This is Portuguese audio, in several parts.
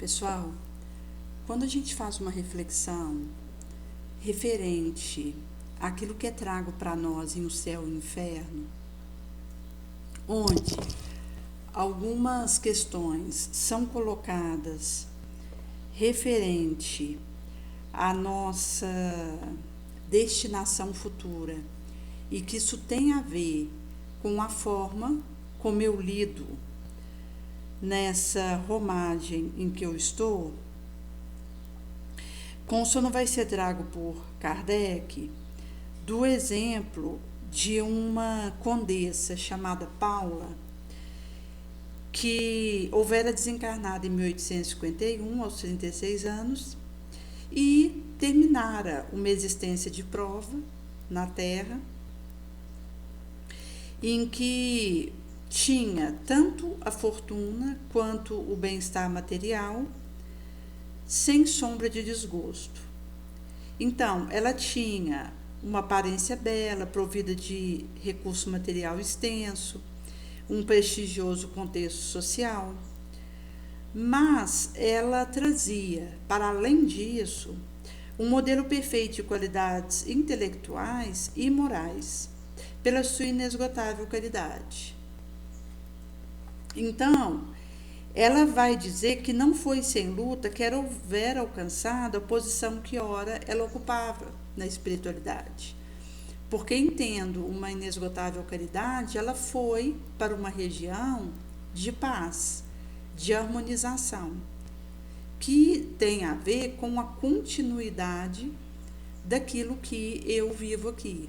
Pessoal, quando a gente faz uma reflexão referente àquilo que é trago para nós em O Céu e o Inferno, onde algumas questões são colocadas referente à nossa destinação futura e que isso tem a ver com a forma como eu lido nessa romagem em que eu estou, Consono vai ser trago por Kardec do exemplo de uma condessa chamada Paula, que houvera desencarnada em 1851, aos 36 anos, e terminara uma existência de prova na Terra, em que tinha tanto a fortuna quanto o bem-estar material, sem sombra de desgosto. Então, ela tinha uma aparência bela, provida de recurso material extenso, um prestigioso contexto social, mas ela trazia, para além disso, um modelo perfeito de qualidades intelectuais e morais, pela sua inesgotável caridade. Então, ela vai dizer que não foi sem luta que ela houvera alcançado a posição que ora ela ocupava na espiritualidade. Porque, entendo uma inesgotável caridade, ela foi para uma região de paz, de harmonização, que tem a ver com a continuidade daquilo que eu vivo aqui.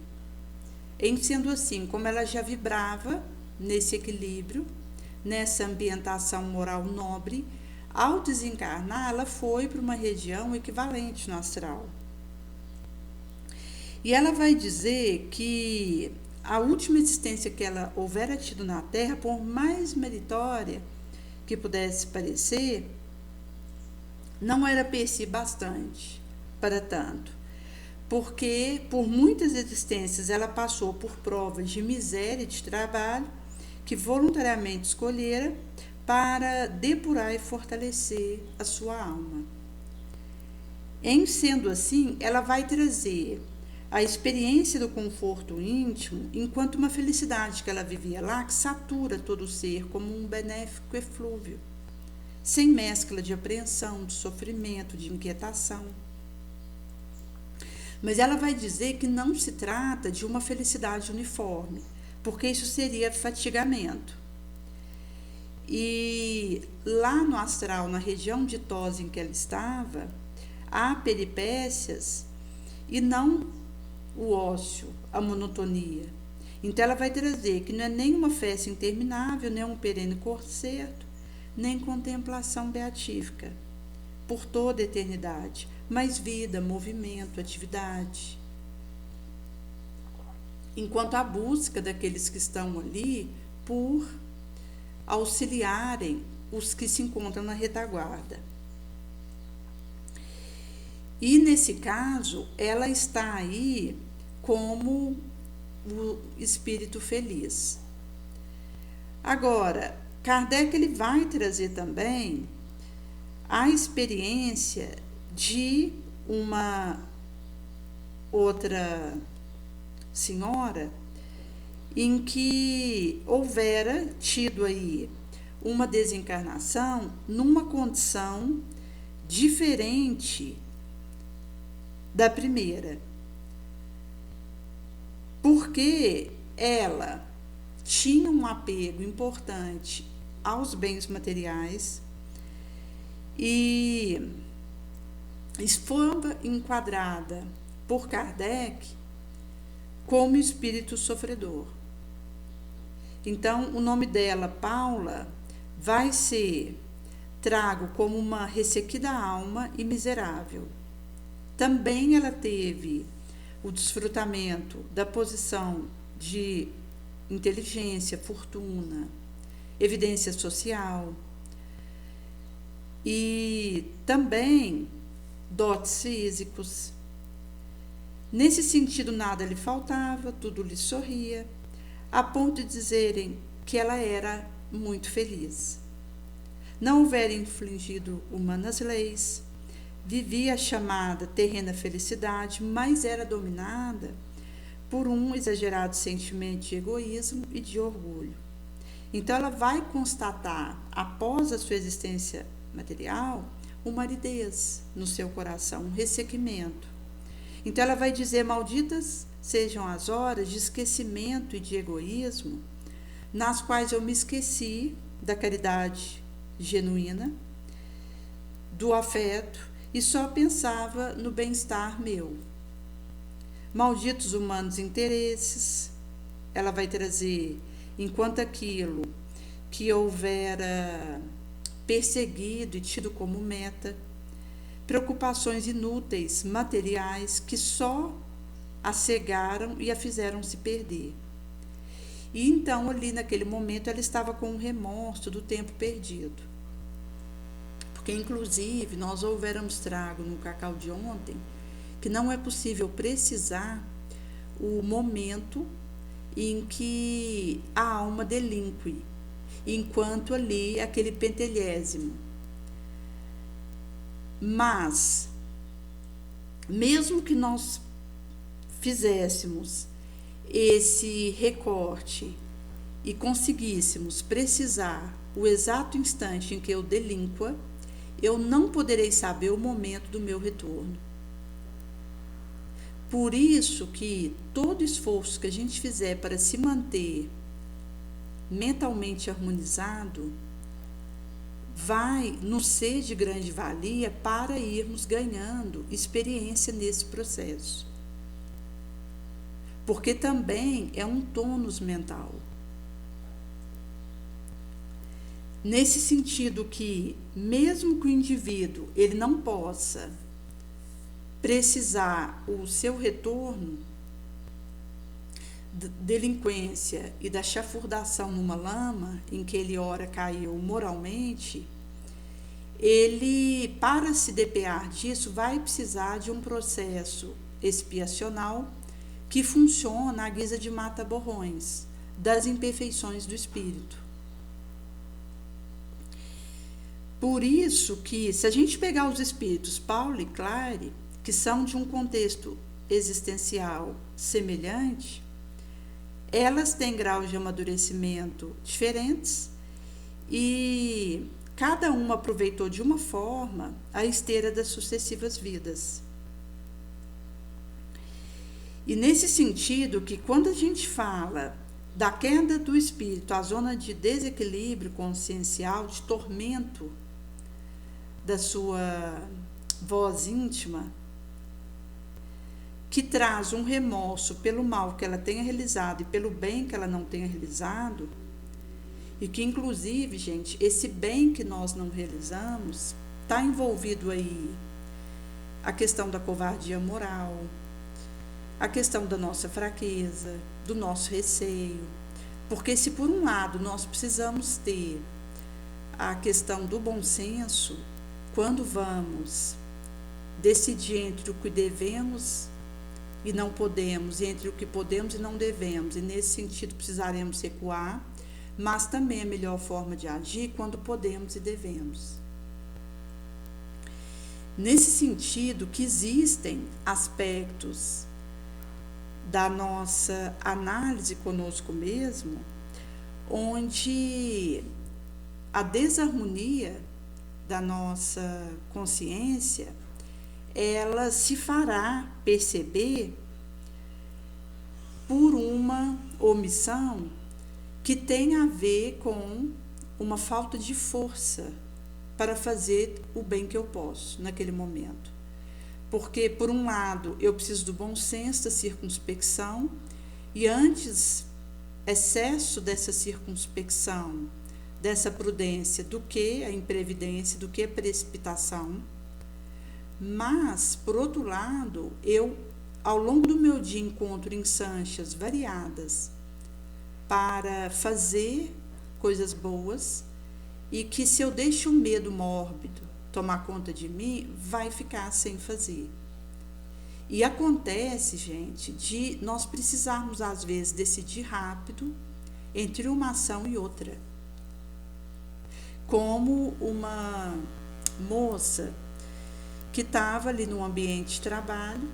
Em sendo assim, como ela já vibrava nesse equilíbrio, nessa ambientação moral nobre, ao desencarnar, ela foi para uma região equivalente no astral. E ela vai dizer que a última existência que ela houvera tido na Terra, por mais meritória que pudesse parecer, não era per si bastante para tanto, porque por muitas existências ela passou por provas de miséria e de trabalho, que voluntariamente escolhera para depurar e fortalecer a sua alma. Em sendo assim, ela vai trazer a experiência do conforto íntimo enquanto uma felicidade que ela vivia lá, que satura todo o ser como um benéfico eflúvio, sem mescla de apreensão, de sofrimento, de inquietação. Mas ela vai dizer que não se trata de uma felicidade uniforme, porque isso seria fatigamento. E lá no astral, na região ditosa em que ela estava, há peripécias e não o ócio, a monotonia. Então ela vai trazer que não é nem uma festa interminável, nem um perene concerto, nem contemplação beatífica por toda a eternidade, mas vida, movimento, atividade. Enquanto a busca daqueles que estão ali por auxiliarem os que se encontram na retaguarda. E nesse caso, ela está aí como o espírito feliz. Agora, Kardec ele vai trazer também a experiência de uma outra senhora em que houvera tido aí uma desencarnação numa condição diferente da primeira, porque ela tinha um apego importante aos bens materiais e foi enquadrada por Kardec como espírito sofredor. Então, o nome dela, Paula, vai ser trago como uma ressequida alma e miserável. Também ela teve o desfrutamento da posição de inteligência, fortuna, evidência social e também dotes físicos. Nesse sentido, nada lhe faltava, tudo lhe sorria, a ponto de dizerem que ela era muito feliz. não houvera infligido humanas leis, vivia a chamada terrena felicidade, mas era dominada por um exagerado sentimento de egoísmo e de orgulho. Então ela vai constatar, após a sua existência material, uma aridez no seu coração, um ressequimento. Então ela vai dizer: malditas sejam as horas de esquecimento e de egoísmo, nas quais eu me esqueci da caridade genuína, do afeto, e só pensava no bem-estar meu. Malditos humanos interesses, ela vai trazer, enquanto aquilo que houvera perseguido e tido como meta, preocupações inúteis, materiais, que só a cegaram e a fizeram se perder. E então, ali naquele momento, ela estava com um remorso do tempo perdido. Porque, inclusive, nós houvéramos trago no cacau de ontem que não é possível precisar o momento em que a alma delinque, enquanto ali aquele pentelésimo. Mas, mesmo que nós fizéssemos esse recorte e conseguíssemos precisar o exato instante em que eu delinqua, eu não poderei saber o momento do meu retorno. Por isso que todo esforço que a gente fizer para se manter mentalmente harmonizado vai nos ser de grande valia para irmos ganhando experiência nesse processo. Porque também é um tônus mental. Nesse sentido que, mesmo que o indivíduo ele não possa precisar o seu retorno da delinquência e da chafurdação numa lama em que ele ora caiu moralmente, ele, para se depear disso, vai precisar de um processo expiacional que funciona à guisa de mata-borrões das imperfeições do espírito. Por isso que, se a gente pegar os espíritos Paulo e Clare, que são de um contexto existencial semelhante, elas têm graus de amadurecimento diferentes e cada uma aproveitou de uma forma a esteira das sucessivas vidas. E nesse sentido que quando a gente fala da queda do espírito, a zona de desequilíbrio consciencial, de tormento da sua voz íntima, que traz um remorso pelo mal que ela tenha realizado e pelo bem que ela não tenha realizado, e que inclusive, gente, esse bem que nós não realizamos, está envolvido aí a questão da covardia moral, a questão da nossa fraqueza, do nosso receio, porque se por um lado nós precisamos ter a questão do bom senso, quando vamos decidir entre o que devemos e não podemos, e entre o que podemos e não devemos, e nesse sentido precisaremos recuar, mas também a melhor forma de agir quando podemos e devemos. Nesse sentido que existem aspectos da nossa análise conosco mesmo, onde a desarmonia da nossa consciência, ela se fará perceber por uma omissão que tem a ver com uma falta de força para fazer o bem que eu posso naquele momento. Porque, por um lado, eu preciso do bom senso, da circunspecção, e antes excesso dessa circunspecção, dessa prudência, do que a imprevidência, do que a precipitação. Mas, por outro lado, eu, ao longo do meu dia, encontro instâncias variadas para fazer coisas boas, e que se eu deixo o medo mórbido tomar conta de mim, vai ficar sem fazer. E acontece, gente, de nós precisarmos, às vezes, decidir rápido entre uma ação e outra. como uma moça que estava ali no ambiente de trabalho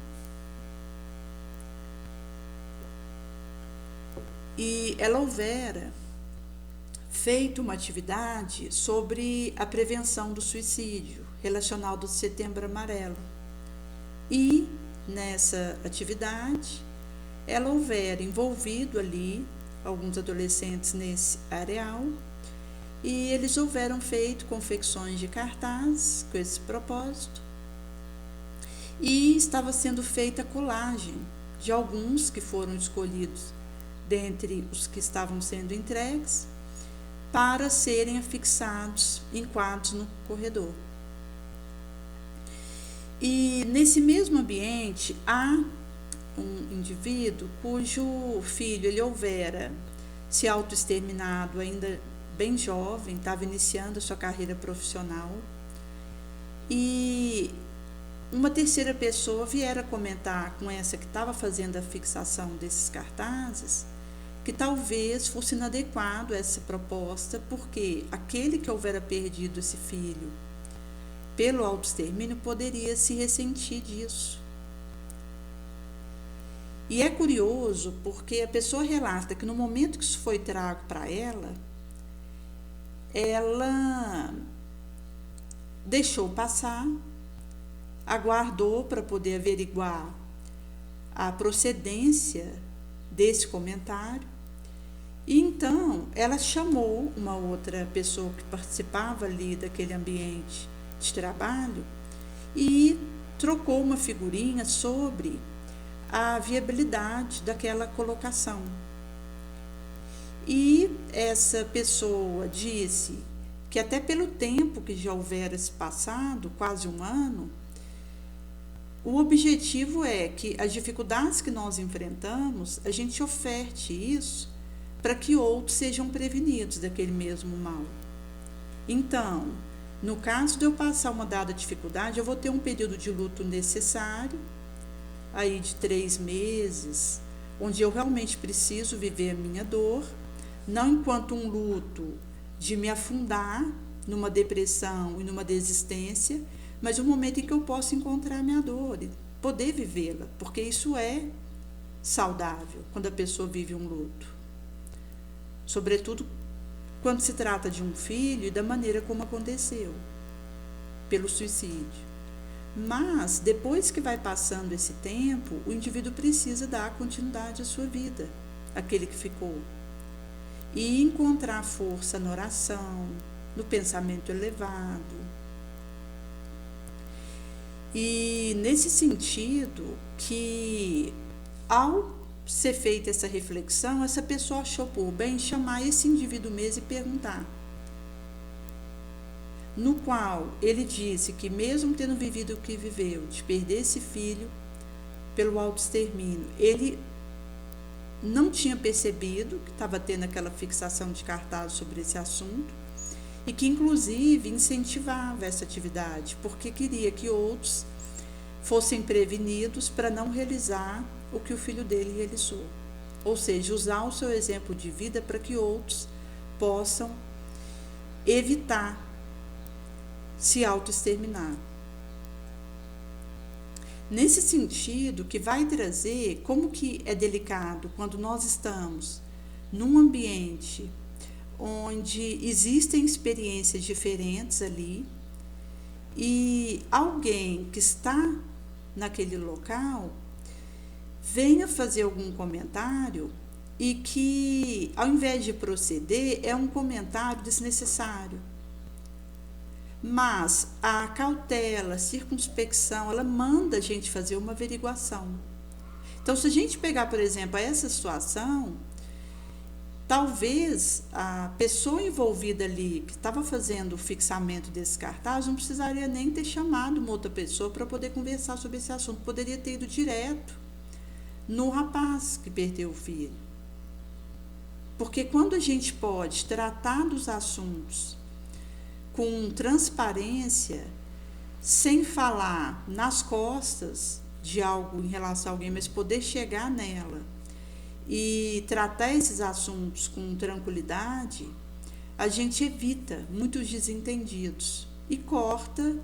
e ela houvera feito uma atividade sobre a prevenção do suicídio relacionado ao Setembro Amarelo. E nessa atividade ela houvera envolvido ali alguns adolescentes nesse areal e eles houveram feito confecções de cartazes com esse propósito e estava sendo feita a colagem de alguns que foram escolhidos dentre os que estavam sendo entregues para serem afixados em quadros no corredor. E nesse mesmo ambiente há um indivíduo cujo filho ele houvera se autoexterminado ainda bem jovem, estava iniciando a sua carreira profissional, e uma terceira pessoa viera comentar com essa que estava fazendo a fixação desses cartazes que talvez fosse inadequado essa proposta, porque aquele que houvera perdido esse filho pelo autoextermínio poderia se ressentir disso. E é curioso porque a pessoa relata que no momento que isso foi trago para ela deixou passar, aguardou para poder averiguar a procedência desse comentário, e então ela chamou uma outra pessoa que participava ali daquele ambiente de trabalho e trocou uma figurinha sobre a viabilidade daquela colocação. E essa pessoa disse que até pelo tempo que já houvera se passado, quase um ano, o objetivo é que as dificuldades que nós enfrentamos, a gente oferte isso para que outros sejam prevenidos daquele mesmo mal. Então, no caso de eu passar uma dada dificuldade, eu vou ter um período de luto necessário, aí de 3 meses, onde eu realmente preciso viver a minha dor, não enquanto um luto de me afundar numa depressão e numa desistência, mas um momento em que eu posso encontrar a minha dor e poder vivê-la, porque isso é saudável quando a pessoa vive um luto. Sobretudo quando se trata de um filho e da maneira como aconteceu, pelo suicídio. Mas, depois que vai passando esse tempo, o indivíduo precisa dar continuidade à sua vida, aquele que ficou. E encontrar força na oração, no pensamento elevado. E nesse sentido que, ao ser feita essa reflexão, essa pessoa achou por bem chamar esse indivíduo mesmo e perguntar. No qual ele disse que mesmo tendo vivido o que viveu, de perder esse filho pelo autoextermínio, ele não tinha percebido que estava tendo aquela fixação de cartaz sobre esse assunto e que inclusive incentivava essa atividade, porque queria que outros fossem prevenidos para não realizar o que o filho dele realizou. Ou seja, usar o seu exemplo de vida para que outros possam evitar se autoexterminar. Nesse sentido, que vai trazer como que é delicado quando nós estamos num ambiente onde existem experiências diferentes ali e alguém que está naquele local venha fazer algum comentário e que, ao invés de proceder, é um comentário desnecessário. Mas a cautela, a circunspecção, ela manda a gente fazer uma averiguação. Então, se a gente pegar, por exemplo, essa situação, talvez a pessoa envolvida ali, que estava fazendo o fixamento desse cartaz, não precisaria nem ter chamado uma outra pessoa para poder conversar sobre esse assunto. Poderia ter ido direto no rapaz que perdeu o filho. Porque quando a gente pode tratar dos assuntos com transparência, sem falar nas costas de algo em relação a alguém, mas poder chegar nela e tratar esses assuntos com tranquilidade, a gente evita muitos desentendidos e corta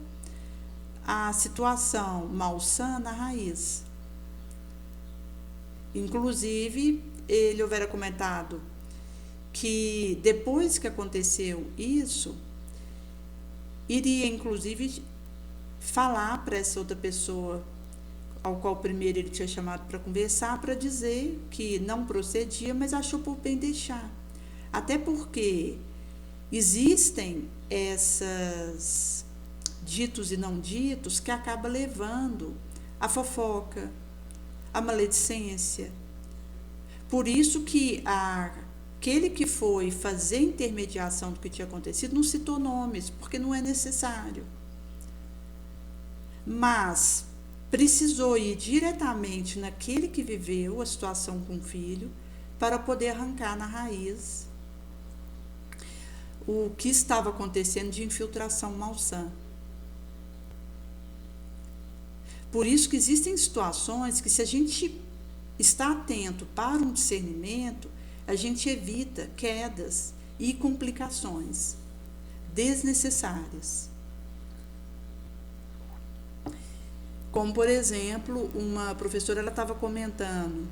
a situação malsã na raiz. Inclusive, ele houvera comentado que depois que aconteceu isso, iria inclusive falar para essa outra pessoa, ao qual primeiro ele tinha chamado para conversar, para dizer que não procedia, mas achou por bem deixar. Até porque existem essas ditos e não ditos que acaba levando a fofoca, a maledicência. Por isso que aquele que foi fazer intermediação do que tinha acontecido não citou nomes, porque não é necessário. Mas precisou ir diretamente naquele que viveu a situação com o filho para poder arrancar na raiz o que estava acontecendo de infiltração malsã. Por isso que existem situações que, se a gente está atento para um discernimento, a gente evita quedas e complicações desnecessárias. Como, por exemplo, uma professora estava comentando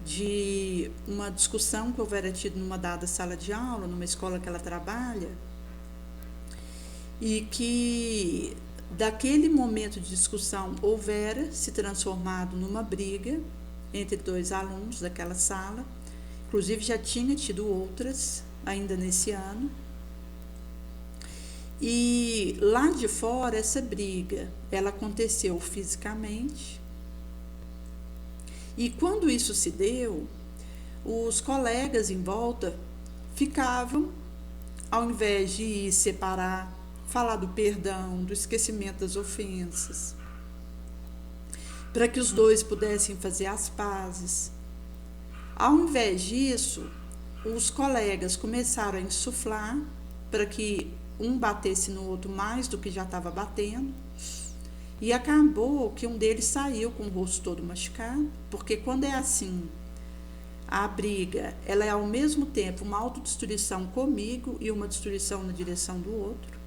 de uma discussão que houvera tido numa dada sala de aula, numa escola que ela trabalha, e que daquele momento de discussão houvera se transformado numa briga entre dois alunos daquela sala. Inclusive já tinha tido outras ainda nesse ano. E lá de fora, essa briga, ela aconteceu fisicamente. E quando isso se deu, os colegas em volta ficavam, ao invés de ir separar, falar do perdão, do esquecimento das ofensas, para que os dois pudessem fazer as pazes. Ao invés disso, os colegas começaram a insuflar para que um batesse no outro mais do que já estava batendo, e acabou que um deles saiu com o rosto todo machucado, porque quando é assim, a briga, ela é ao mesmo tempo uma autodestruição comigo e uma destruição na direção do outro.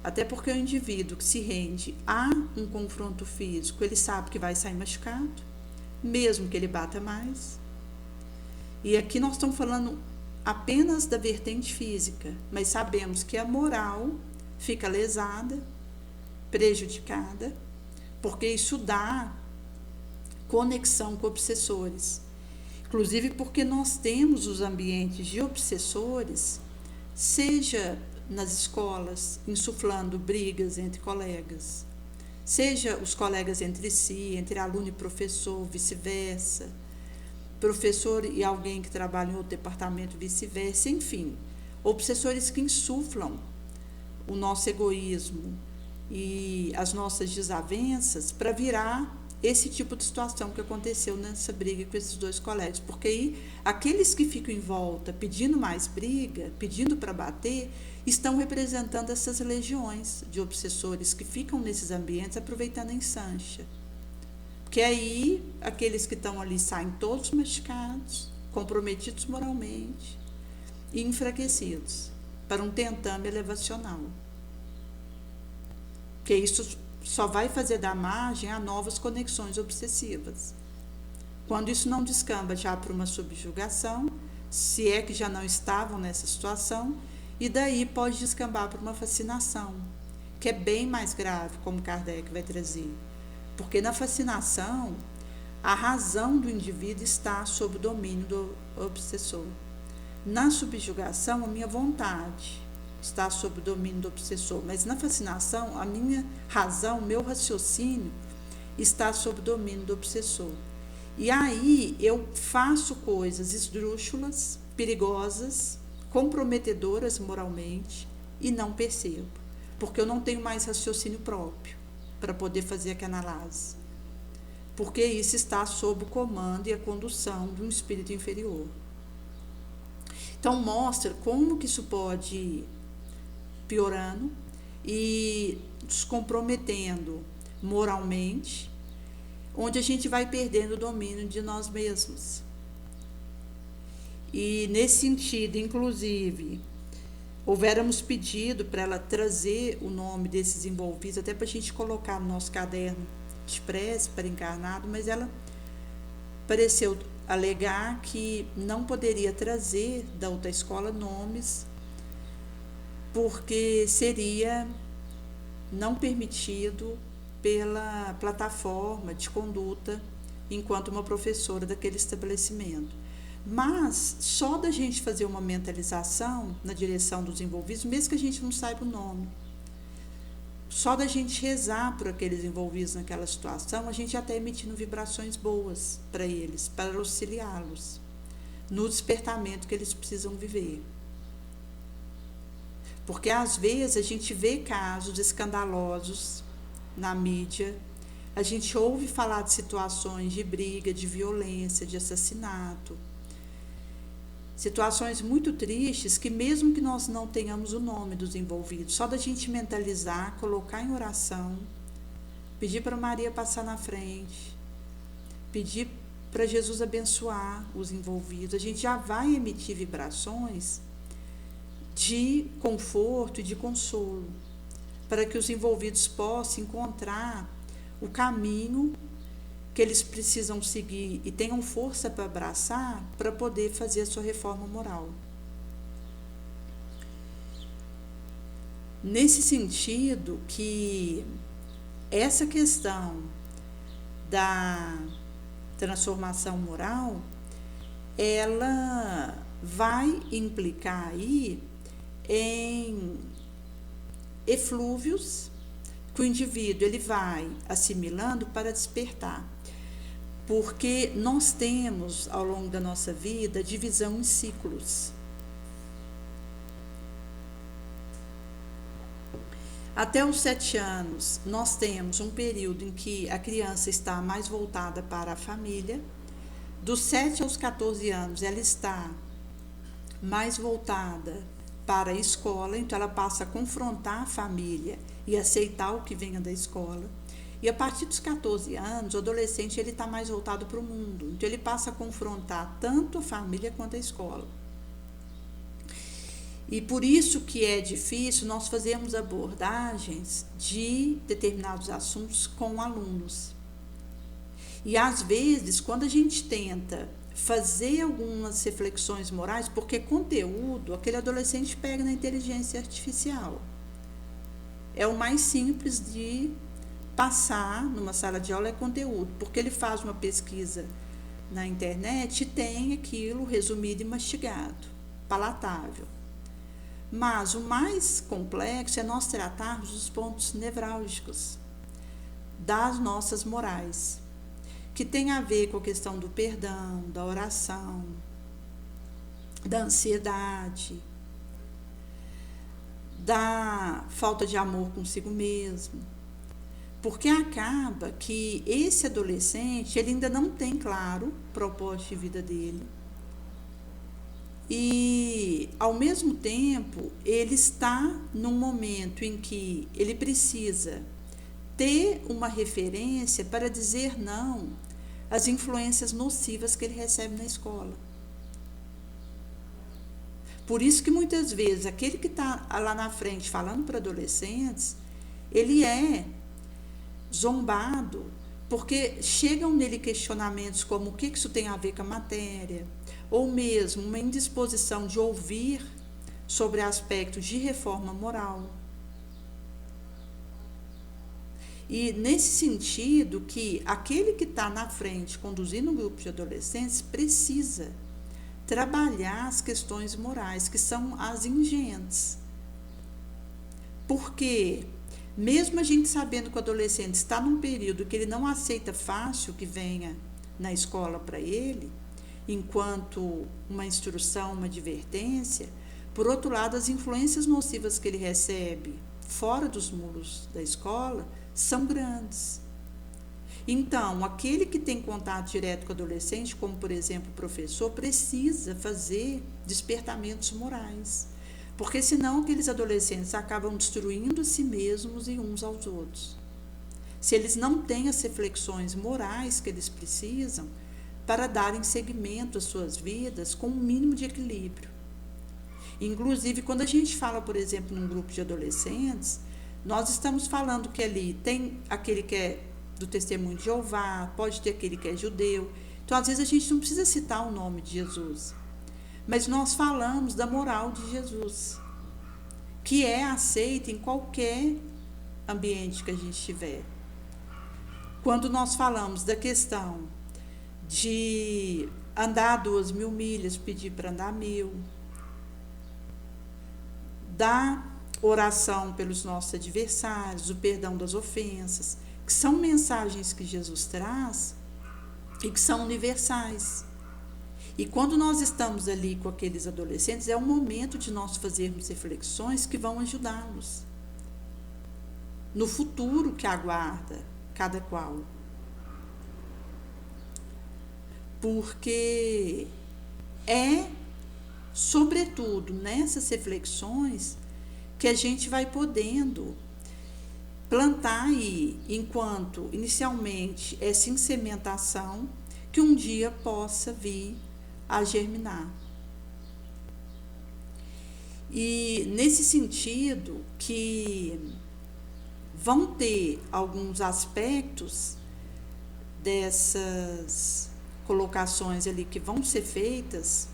Até porque o indivíduo que se rende a um confronto físico, ele sabe que vai sair machucado, mesmo que ele bata mais. E aqui nós estamos falando apenas da vertente física, mas sabemos que a moral fica lesada, prejudicada, porque isso dá conexão com obsessores. Inclusive porque nós temos os ambientes de obsessores, seja nas escolas, insuflando brigas entre colegas, seja os colegas entre si, entre aluno e professor, vice-versa, professor e alguém que trabalha em outro departamento, vice-versa, enfim, obsessores que insuflam o nosso egoísmo e as nossas desavenças para virar esse tipo de situação que aconteceu nessa briga com esses dois colegas, porque aí aqueles que ficam em volta pedindo mais briga, pedindo para bater, estão representando essas legiões de obsessores que ficam nesses ambientes aproveitando a ensancha. Porque aí aqueles que estão ali saem todos machucados, comprometidos moralmente e enfraquecidos para um tentame elevacional. Porque isso só vai fazer dar margem a novas conexões obsessivas. Quando isso não descamba já para uma subjugação, se é que já não estavam nessa situação, e daí pode descambar para uma fascinação, que é bem mais grave, como Kardec vai trazer. Porque na fascinação, a razão do indivíduo está sob o domínio do obsessor. Na subjugação, a minha vontade está sob o domínio do obsessor, mas na fascinação, a minha razão, o meu raciocínio está sob o domínio do obsessor. E aí eu faço coisas esdrúxulas, perigosas, comprometedoras moralmente e não percebo, porque eu não tenho mais raciocínio próprio para poder fazer aquela análise, porque isso está sob o comando e a condução de um espírito inferior. Então mostra como que isso pode ir piorando e nos comprometendo moralmente, onde a gente vai perdendo o domínio de nós mesmos. E nesse sentido, inclusive, houvéramos pedido para ela trazer o nome desses envolvidos, até para a gente colocar no nosso caderno de prece para encarnado, mas ela pareceu alegar que não poderia trazer da outra escola nomes, porque seria não permitido pela plataforma de conduta enquanto uma professora daquele estabelecimento. Mas só da gente fazer uma mentalização na direção dos envolvidos, mesmo que a gente não saiba o nome, só da gente rezar por aqueles envolvidos naquela situação, a gente já está emitindo vibrações boas para eles, para auxiliá-los no despertamento que eles precisam viver. Porque às vezes a gente vê casos escandalosos na mídia, a gente ouve falar de situações de briga, de violência, de assassinato, situações muito tristes que mesmo que nós não tenhamos o nome dos envolvidos, só da gente mentalizar, colocar em oração, pedir para Maria passar na frente, pedir para Jesus abençoar os envolvidos, a gente já vai emitir vibrações de conforto e de consolo, para que os envolvidos possam encontrar o caminho que eles precisam seguir e tenham força para abraçar para poder fazer a sua reforma moral. Nesse sentido que essa questão da transformação moral, ela vai implicar aí em eflúvios que o indivíduo ele vai assimilando para despertar. Porque nós temos, ao longo da nossa vida, divisão em ciclos. Até os 7 anos, nós temos um período em que a criança está mais voltada para a família. Dos 7 aos 14 anos, ela está mais voltada para a escola, então ela passa a confrontar a família e aceitar o que venha da escola. E a partir dos 14 anos, o adolescente ele está mais voltado para o mundo. Então, ele passa a confrontar tanto a família quanto a escola. E por isso que é difícil nós fazermos abordagens de determinados assuntos com alunos. E, às vezes, quando a gente tenta fazer algumas reflexões morais, porque conteúdo, aquele adolescente pega na inteligência artificial. É o mais simples de passar numa sala de aula é conteúdo, porque ele faz uma pesquisa na internet e tem aquilo resumido e mastigado, palatável. Mas o mais complexo é nós tratarmos dos pontos nevrálgicos das nossas morais, que tem a ver com a questão do perdão, da oração, da ansiedade, da falta de amor consigo mesmo. Porque acaba que esse adolescente, ele ainda não tem claro o propósito de vida dele. E, ao mesmo tempo, ele está num momento em que ele precisa ter uma referência para dizer não às influências nocivas que ele recebe na escola. Por isso que, muitas vezes, aquele que está lá na frente falando para adolescentes, ele é zombado, porque chegam nele questionamentos como o que isso tem a ver com a matéria, ou mesmo uma indisposição de ouvir sobre aspectos de reforma moral. E nesse sentido que aquele que está na frente conduzindo um grupo de adolescentes precisa trabalhar as questões morais, que são as ingentes. Porque mesmo a gente sabendo que o adolescente está num período que ele não aceita fácil que venha na escola para ele, enquanto uma instrução, uma advertência, por outro lado, as influências nocivas que ele recebe fora dos muros da escola são grandes. Então, aquele que tem contato direto com o adolescente, como por exemplo o professor, precisa fazer despertamentos morais. Porque senão aqueles adolescentes acabam destruindo a si mesmos e uns aos outros. Se eles não têm as reflexões morais que eles precisam para darem seguimento às suas vidas com um mínimo de equilíbrio. Inclusive, quando a gente fala, por exemplo, num grupo de adolescentes, nós estamos falando que ali tem aquele que é do Testemunho de Jeová, pode ter aquele que é judeu. Então, às vezes, a gente não precisa citar o nome de Jesus, mas nós falamos da moral de Jesus, que é aceita em qualquer ambiente que a gente estiver. Quando nós falamos da questão de andar 2.000 milhas, pedir para andar 1.000, da oração pelos nossos adversários, o perdão das ofensas, que são mensagens que Jesus traz e que são universais. E quando nós estamos ali com aqueles adolescentes, é o momento de nós fazermos reflexões que vão ajudá-los no futuro que aguarda cada qual. Porque é, sobretudo, nessas reflexões que a gente vai podendo plantar aí, enquanto inicialmente essa insementação, que um dia possa vir a germinar. E nesse sentido que vão ter alguns aspectos dessas colocações ali que vão ser feitas,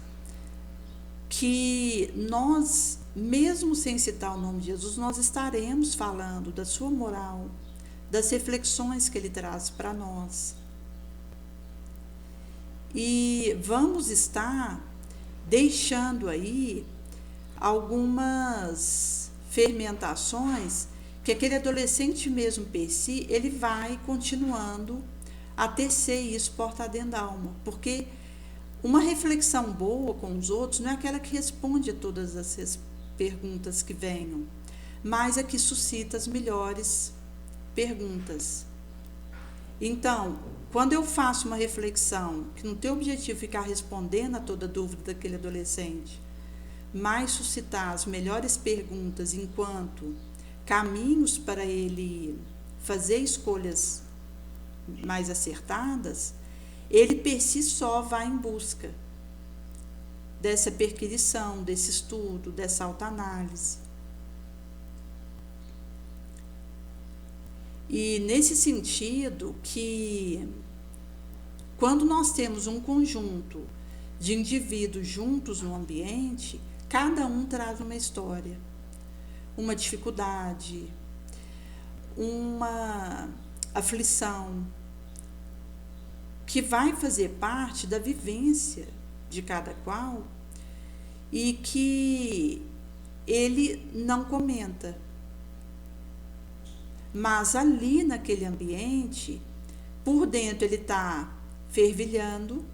que nós, mesmo sem citar o nome de Jesus, nós estaremos falando da sua moral, das reflexões que ele traz para nós. E vamos estar deixando aí algumas fermentações que aquele adolescente mesmo per si, ele vai continuando a tecer isso portar dentro da alma, porque uma reflexão boa com os outros não é aquela que responde a todas essas perguntas que venham, mas a que suscita as melhores perguntas. Então, quando eu faço uma reflexão que não tem o objetivo de ficar respondendo a toda dúvida daquele adolescente, mas suscitar as melhores perguntas enquanto caminhos para ele fazer escolhas mais acertadas, ele per si só vai em busca dessa perquisição, desse estudo, dessa autoanálise. E nesse sentido que quando nós temos um conjunto de indivíduos juntos no ambiente, cada um traz uma história, uma dificuldade, uma aflição, que vai fazer parte da vivência de cada qual e que ele não comenta. Mas ali naquele ambiente, por dentro ele está fervilhando,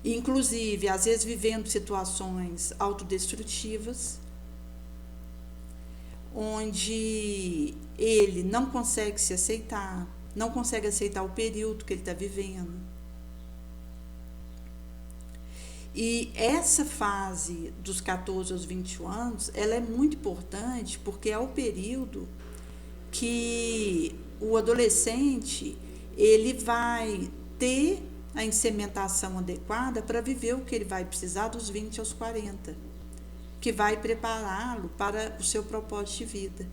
inclusive às vezes vivendo situações autodestrutivas, onde ele não consegue se aceitar, não consegue aceitar o período que ele está vivendo. E essa fase dos 14 aos 21 anos, ela é muito importante porque é o período que o adolescente, ele vai ter a insementação adequada para viver o que ele vai precisar dos 20 aos 40, que vai prepará-lo para o seu propósito de vida.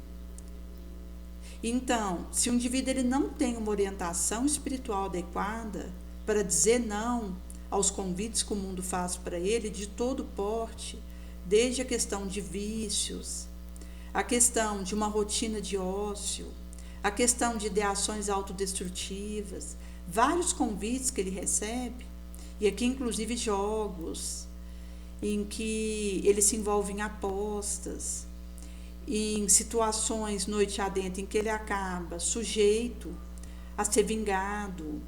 Então, se o indivíduo ele não tem uma orientação espiritual adequada para dizer não aos convites que o mundo faz para ele, de todo porte, desde a questão de vícios, a questão de uma rotina de ócio, a questão de ideações autodestrutivas, vários convites que ele recebe, e aqui inclusive jogos, em que ele se envolve em apostas, em situações noite adentro em que ele acaba sujeito a ser vingado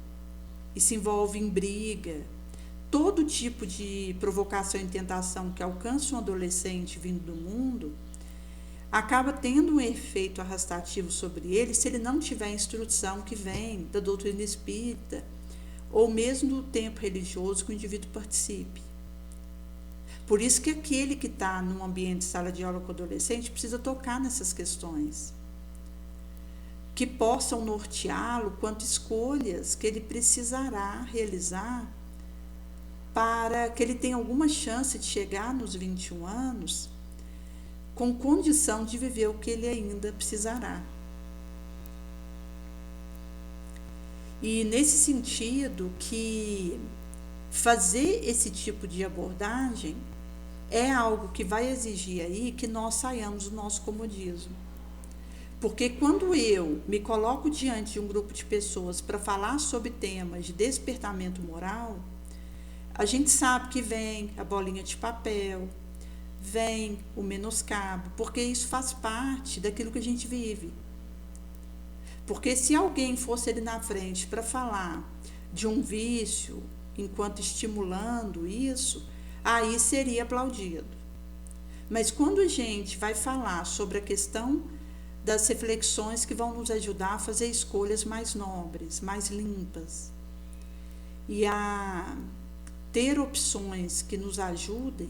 e se envolve em briga, todo tipo de provocação e tentação que alcança um adolescente vindo do mundo, acaba tendo um efeito arrastativo sobre ele se ele não tiver a instrução que vem da doutrina espírita ou mesmo do tempo religioso que o indivíduo participe. Por isso que aquele que está num ambiente de sala de aula com adolescente precisa tocar nessas questões, que possam norteá-lo quanto escolhas que ele precisará realizar para que ele tenha alguma chance de chegar nos 21 anos com condição de viver o que ele ainda precisará. E nesse sentido que fazer esse tipo de abordagem é algo que vai exigir aí que nós saiamos do nosso comodismo. Porque quando eu me coloco diante de um grupo de pessoas para falar sobre temas de despertamento moral, a gente sabe que vem a bolinha de papel, vem o menoscabo, porque isso faz parte daquilo que a gente vive. Porque se alguém fosse ali na frente para falar de um vício, enquanto estimulando isso, aí seria aplaudido. Mas quando a gente vai falar sobre a questão das reflexões que vão nos ajudar a fazer escolhas mais nobres, mais limpas, e a ter opções que nos ajudem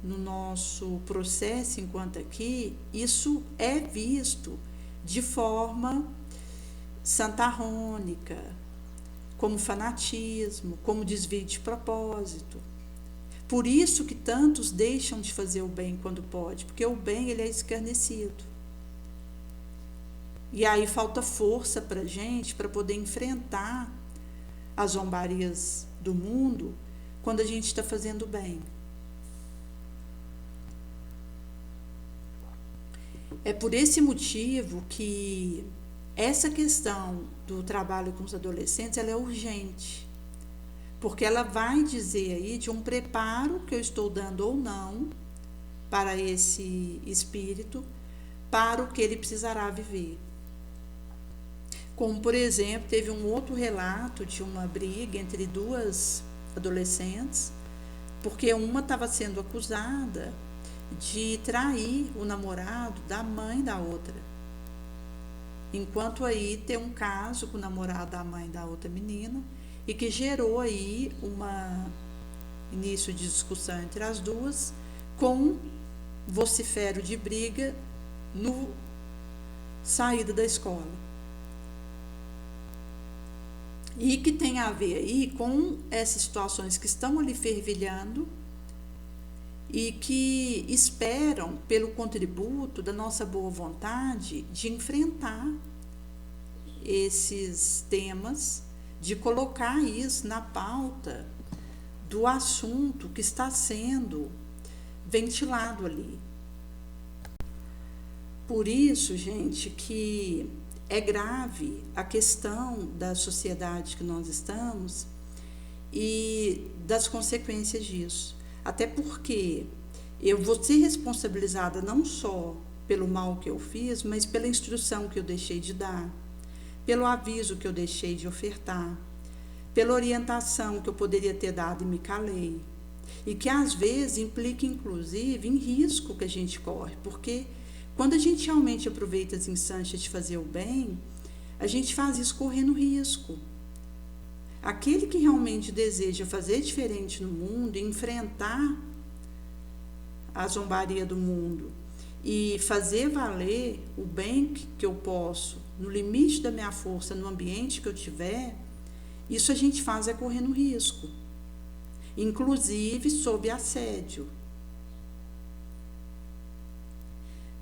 no nosso processo enquanto aqui, isso é visto de forma santarrônica, como fanatismo, como desvio de propósito. Por isso que tantos deixam de fazer o bem quando pode, porque o bem ele é escarnecido. E aí falta força para a gente para poder enfrentar as zombarias do mundo quando a gente está fazendo bem. É por esse motivo que essa questão do trabalho com os adolescentes ela é urgente, porque ela vai dizer aí de um preparo que eu estou dando ou não para esse espírito, para o que ele precisará viver. Como, por exemplo, teve um outro relato de uma briga entre duas adolescentes, porque uma estava sendo acusada de trair o namorado da mãe da outra. Enquanto aí tem um caso com o namorado da mãe da outra menina e que gerou aí início de discussão entre as duas com vocifério de briga no saída da escola. E que tem a ver aí com essas situações que estão ali fervilhando e que esperam pelo contributo da nossa boa vontade de enfrentar esses temas, de colocar isso na pauta do assunto que está sendo ventilado ali. Por isso, gente, que é grave a questão da sociedade que nós estamos e das consequências disso. Até porque eu vou ser responsabilizada não só pelo mal que eu fiz, mas pela instrução que eu deixei de dar, pelo aviso que eu deixei de ofertar, pela orientação que eu poderia ter dado e me calei. E que às vezes implica, inclusive, em risco que a gente corre, porque quando a gente realmente aproveita as instâncias de fazer o bem, a gente faz isso correndo risco. Aquele que realmente deseja fazer diferente no mundo, enfrentar a zombaria do mundo e fazer valer o bem que eu posso, no limite da minha força, no ambiente que eu tiver, isso a gente faz é correndo risco, inclusive sob assédio.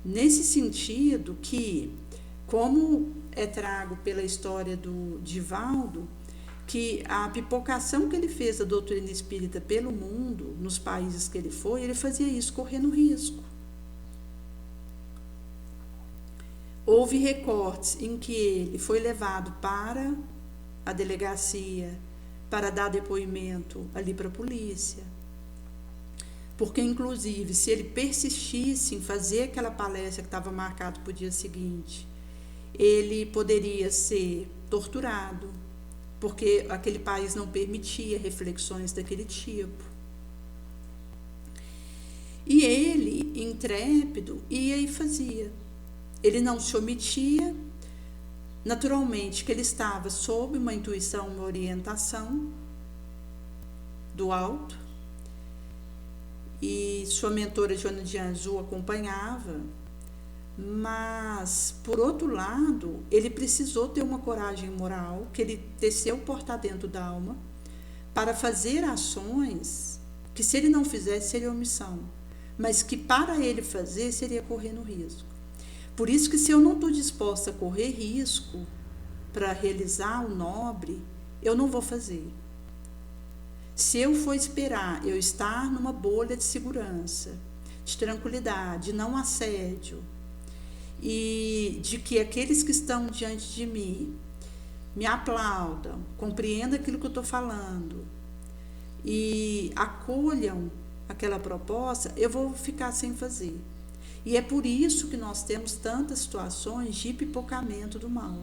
Nesse sentido que, como é trago pela história do Divaldo, que a pipocação que ele fez da doutrina espírita pelo mundo, nos países que ele foi, ele fazia isso correndo risco. Houve recortes em que ele foi levado para a delegacia, para dar depoimento ali para a polícia. Porque, inclusive, se ele persistisse em fazer aquela palestra que estava marcada para o dia seguinte, ele poderia ser torturado, porque aquele país não permitia reflexões daquele tipo. E ele, intrépido, ia e fazia. Ele não se omitia, naturalmente que ele estava sob uma intuição, uma orientação do alto, e sua mentora Joana de Anjos o acompanhava, mas, por outro lado, ele precisou ter uma coragem moral, que ele teceu portar dentro da alma, para fazer ações que, se ele não fizesse, seria omissão, mas que para ele fazer seria correr no risco. Por isso que, se eu não estou disposta a correr risco para realizar o nobre, eu não vou fazer. Se eu for esperar eu estar numa bolha de segurança, de tranquilidade, de não assédio, e de que aqueles que estão diante de mim me aplaudam, compreendam aquilo que eu estou falando e acolham aquela proposta, eu vou ficar sem fazer. E é por isso que nós temos tantas situações de pipocamento do mal.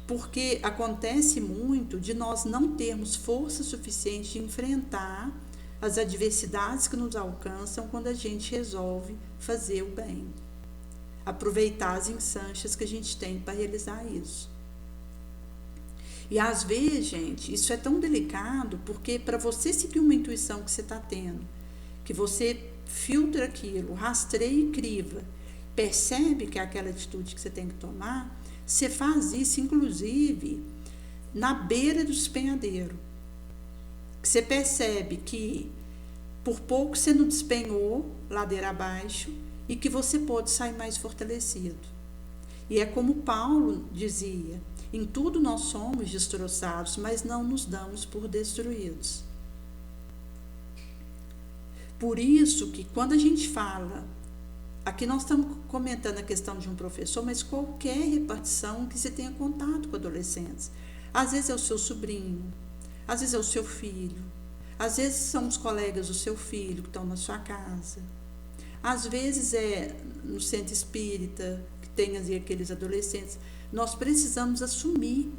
Porque acontece muito de nós não termos força suficiente de enfrentar as adversidades que nos alcançam quando a gente resolve fazer o bem. Aproveitar as ensanchas que a gente tem para realizar isso. E às vezes, gente, isso é tão delicado, porque para você seguir uma intuição que você está tendo, que você filtra aquilo, rastreia e criva, percebe que é aquela atitude que você tem que tomar, você faz isso, inclusive, na beira do despenhadeiro. Você percebe que por pouco você não despenhou ladeira abaixo e que você pode sair mais fortalecido. E é como Paulo dizia, em tudo nós somos destroçados, mas não nos damos por destruídos. Por isso que quando a gente fala, aqui nós estamos comentando a questão de um professor, mas qualquer repartição que você tenha contato com adolescentes. Às vezes é o seu sobrinho, às vezes é o seu filho, às vezes são os colegas do seu filho que estão na sua casa, às vezes é no centro espírita, que tem aqueles adolescentes. Nós precisamos assumir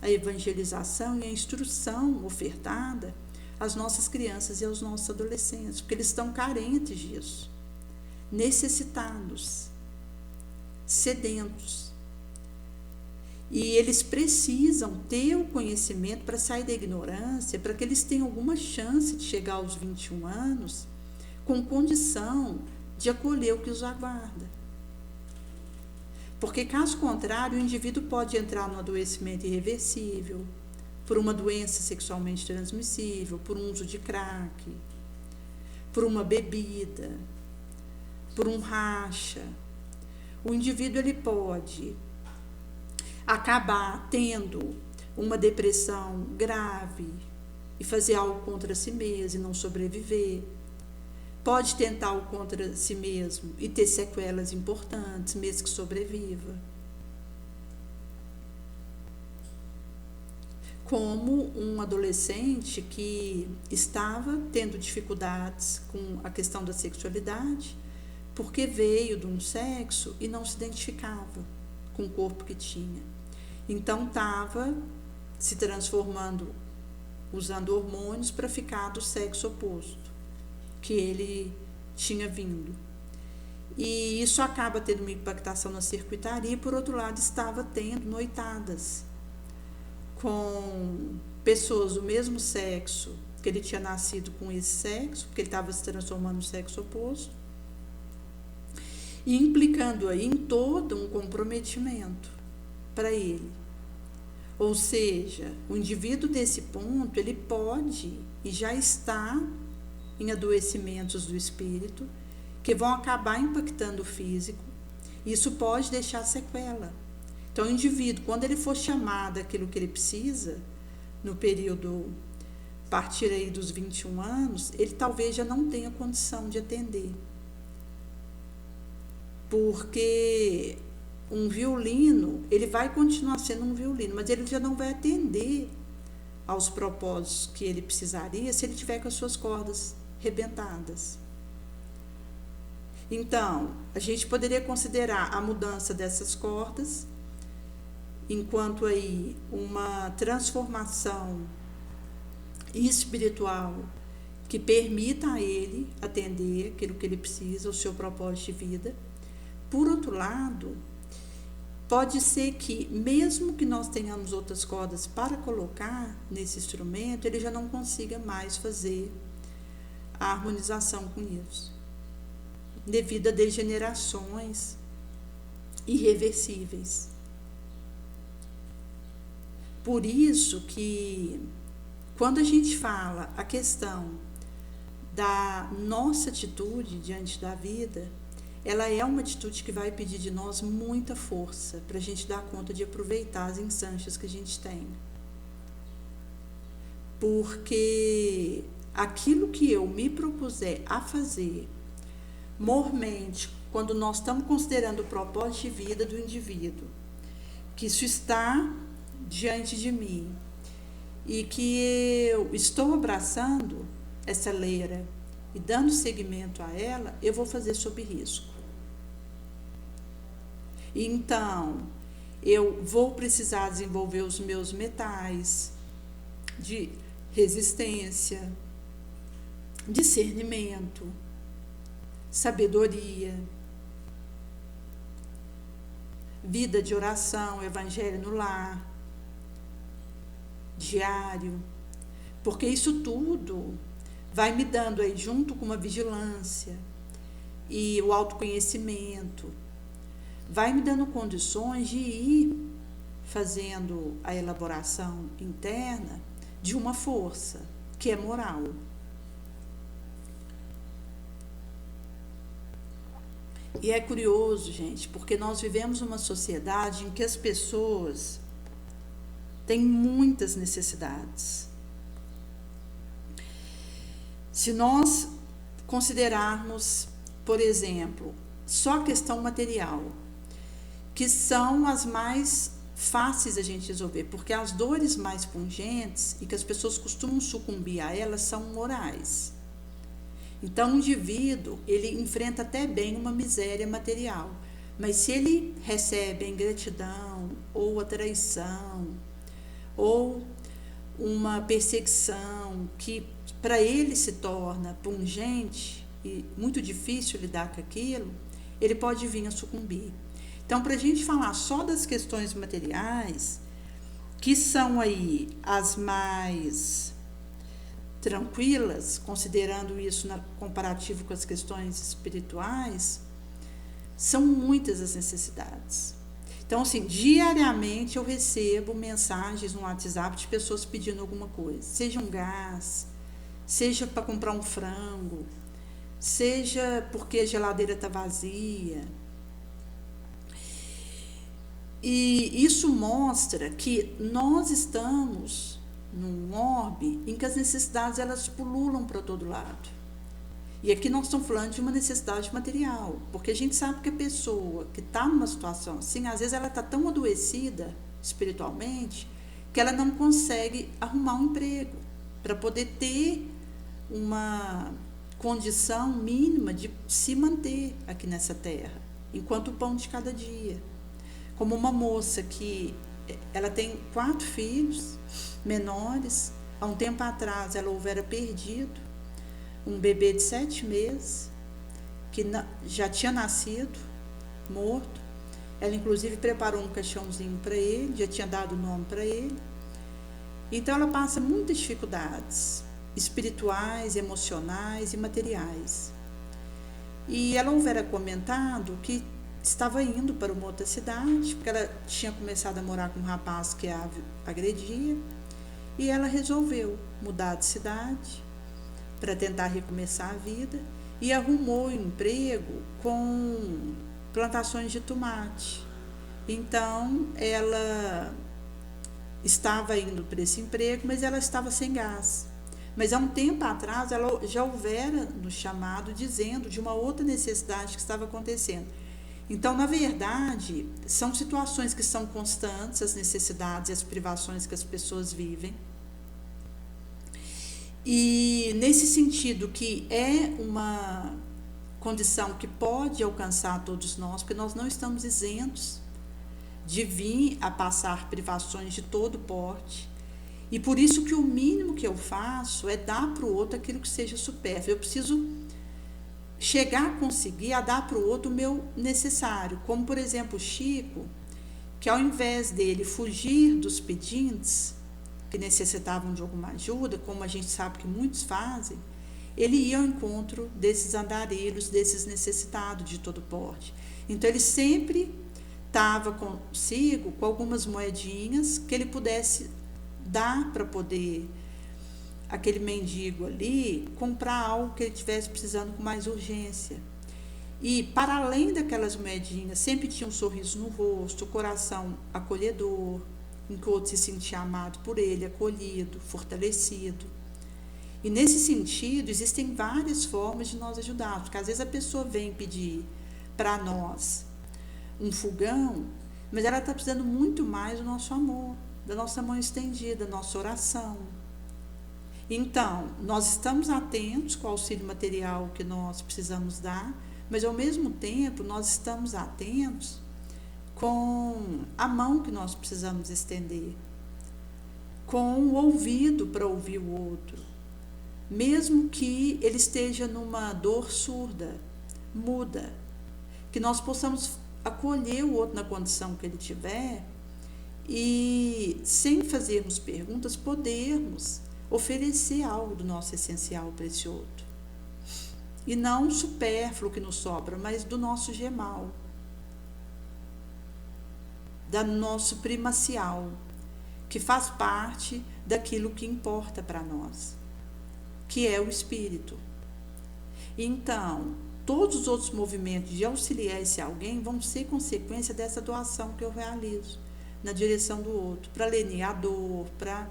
a evangelização e a instrução ofertada às nossas crianças e aos nossos adolescentes, porque eles estão carentes disso, necessitados, sedentos. E eles precisam ter o conhecimento para sair da ignorância, para que eles tenham alguma chance de chegar aos 21 anos com condição de acolher o que os aguarda. Porque, caso contrário, o indivíduo pode entrar num adoecimento irreversível, por uma doença sexualmente transmissível, por um uso de crack, por uma bebida, por um racha. O indivíduo ele pode acabar tendo uma depressão grave e fazer algo contra si mesmo e não sobreviver. Pode tentar algo contra si mesmo e ter sequelas importantes, mesmo que sobreviva. Como um adolescente que estava tendo dificuldades com a questão da sexualidade, porque veio de um sexo e não se identificava com o corpo que tinha. Então estava se transformando, usando hormônios para ficar do sexo oposto que ele tinha vindo. E isso acaba tendo uma impactação na circuitaria e, por outro lado, estava tendo noitadas com pessoas do mesmo sexo, que ele tinha nascido com esse sexo, porque ele estava se transformando no sexo oposto, e implicando aí em todo um comprometimento para ele. Ou seja, o indivíduo desse ponto, ele pode e já está em adoecimentos do espírito, que vão acabar impactando o físico. Isso pode deixar sequela. Então, o indivíduo, quando ele for chamado aquilo que ele precisa, no período, a partir aí dos 21 anos, ele talvez já não tenha condição de atender. Porque um violino, ele vai continuar sendo um violino, mas ele já não vai atender aos propósitos que ele precisaria se ele tiver com as suas cordas rebentadas. Então, a gente poderia considerar a mudança dessas cordas enquanto aí uma transformação espiritual que permita a ele atender aquilo que ele precisa, o seu propósito de vida. Por outro lado, pode ser que, mesmo que nós tenhamos outras cordas para colocar nesse instrumento, ele já não consiga mais fazer a harmonização com isso, devido a degenerações irreversíveis. Por isso que quando a gente fala a questão da nossa atitude diante da vida, ela é uma atitude que vai pedir de nós muita força para a gente dar conta de aproveitar as ensanches que a gente tem. Porque aquilo que eu me propuser a fazer, mormente, quando nós estamos considerando o propósito de vida do indivíduo, que isso está diante de mim e que eu estou abraçando essa leira e dando seguimento a ela, eu vou fazer sob risco. Então, eu vou precisar desenvolver os meus metais de resistência, discernimento, sabedoria, vida de oração, evangelho no lar, diário, porque isso tudo vai me dando aí, junto com uma vigilância e o autoconhecimento, vai me dando condições de ir fazendo a elaboração interna de uma força que é moral. E é curioso, gente, porque nós vivemos uma sociedade em que as pessoas têm muitas necessidades. Se nós considerarmos, por exemplo, só a questão material, que são as mais fáceis a gente resolver, porque as dores mais pungentes e que as pessoas costumam sucumbir a elas são morais. Então, o indivíduo, ele enfrenta até bem uma miséria material, mas se ele recebe a ingratidão, ou a traição, ou uma perseguição que para ele se torna pungente e muito difícil lidar com aquilo, ele pode vir a sucumbir. Então, para a gente falar só das questões materiais, que são aí as mais tranquilas, considerando isso na comparativo com as questões espirituais, são muitas as necessidades. Então, assim, diariamente eu recebo mensagens no WhatsApp de pessoas pedindo alguma coisa, seja um gás, seja para comprar um frango, seja porque a geladeira está vazia. E isso mostra que nós estamos num orbe em que as necessidades elas pululam para todo lado. E aqui nós estamos falando de uma necessidade material, porque a gente sabe que a pessoa que está numa situação assim, às vezes ela está tão adoecida espiritualmente que ela não consegue arrumar um emprego para poder ter uma condição mínima de se manter aqui nessa terra, enquanto o pão de cada dia. Como uma moça que ela tem 4 filhos menores, há um tempo atrás ela houvera perdido um bebê de 7 meses, que já tinha nascido, morto. Ela inclusive preparou um caixãozinho para ele, já tinha dado o nome para ele. Então ela passa muitas dificuldades espirituais, emocionais e materiais. E ela houvera comentado que estava indo para uma outra cidade, porque ela tinha começado a morar com um rapaz que a agredia, e ela resolveu mudar de cidade para tentar recomeçar a vida, e arrumou um emprego com plantações de tomate. Então, ela estava indo para esse emprego, mas ela estava sem gás. Mas há um tempo atrás, ela já houvera nos chamado dizendo de uma outra necessidade que estava acontecendo. Então, na verdade, são situações que são constantes, as necessidades e as privações que as pessoas vivem. E nesse sentido que é uma condição que pode alcançar todos nós, porque nós não estamos isentos de vir a passar privações de todo porte. E por isso que o mínimo que eu faço é dar para o outro aquilo que seja supérfluo. Eu preciso chegar a conseguir a dar para o outro o meu necessário, como por exemplo o Chico, que ao invés dele fugir dos pedintes que necessitavam de alguma ajuda, como a gente sabe que muitos fazem, ele ia ao encontro desses andarilhos, desses necessitados de todo porte. Então ele sempre estava consigo com algumas moedinhas que ele pudesse dar para poder aquele mendigo ali comprar algo que ele estivesse precisando com mais urgência. E, para além daquelas moedinhas, sempre tinha um sorriso no rosto, o coração acolhedor, em que o outro se sentia amado por ele, acolhido, fortalecido. E, nesse sentido, existem várias formas de nós ajudarmos, porque às vezes a pessoa vem pedir para nós um fogão, mas ela está precisando muito mais do nosso amor, da nossa mão estendida, da nossa oração. Então, nós estamos atentos com o auxílio material que nós precisamos dar, mas ao mesmo tempo nós estamos atentos com a mão que nós precisamos estender, com o ouvido para ouvir o outro, mesmo que ele esteja numa dor surda, muda, que nós possamos acolher o outro na condição que ele tiver e, sem fazermos perguntas, podermos oferecer algo do nosso essencial para esse outro. E não supérfluo que nos sobra, mas do nosso gemal, do nosso primacial, que faz parte daquilo que importa para nós, que é o espírito. Então, todos os outros movimentos de auxiliar esse alguém vão ser consequência dessa doação que eu realizo na direção do outro, para aliviar a dor, para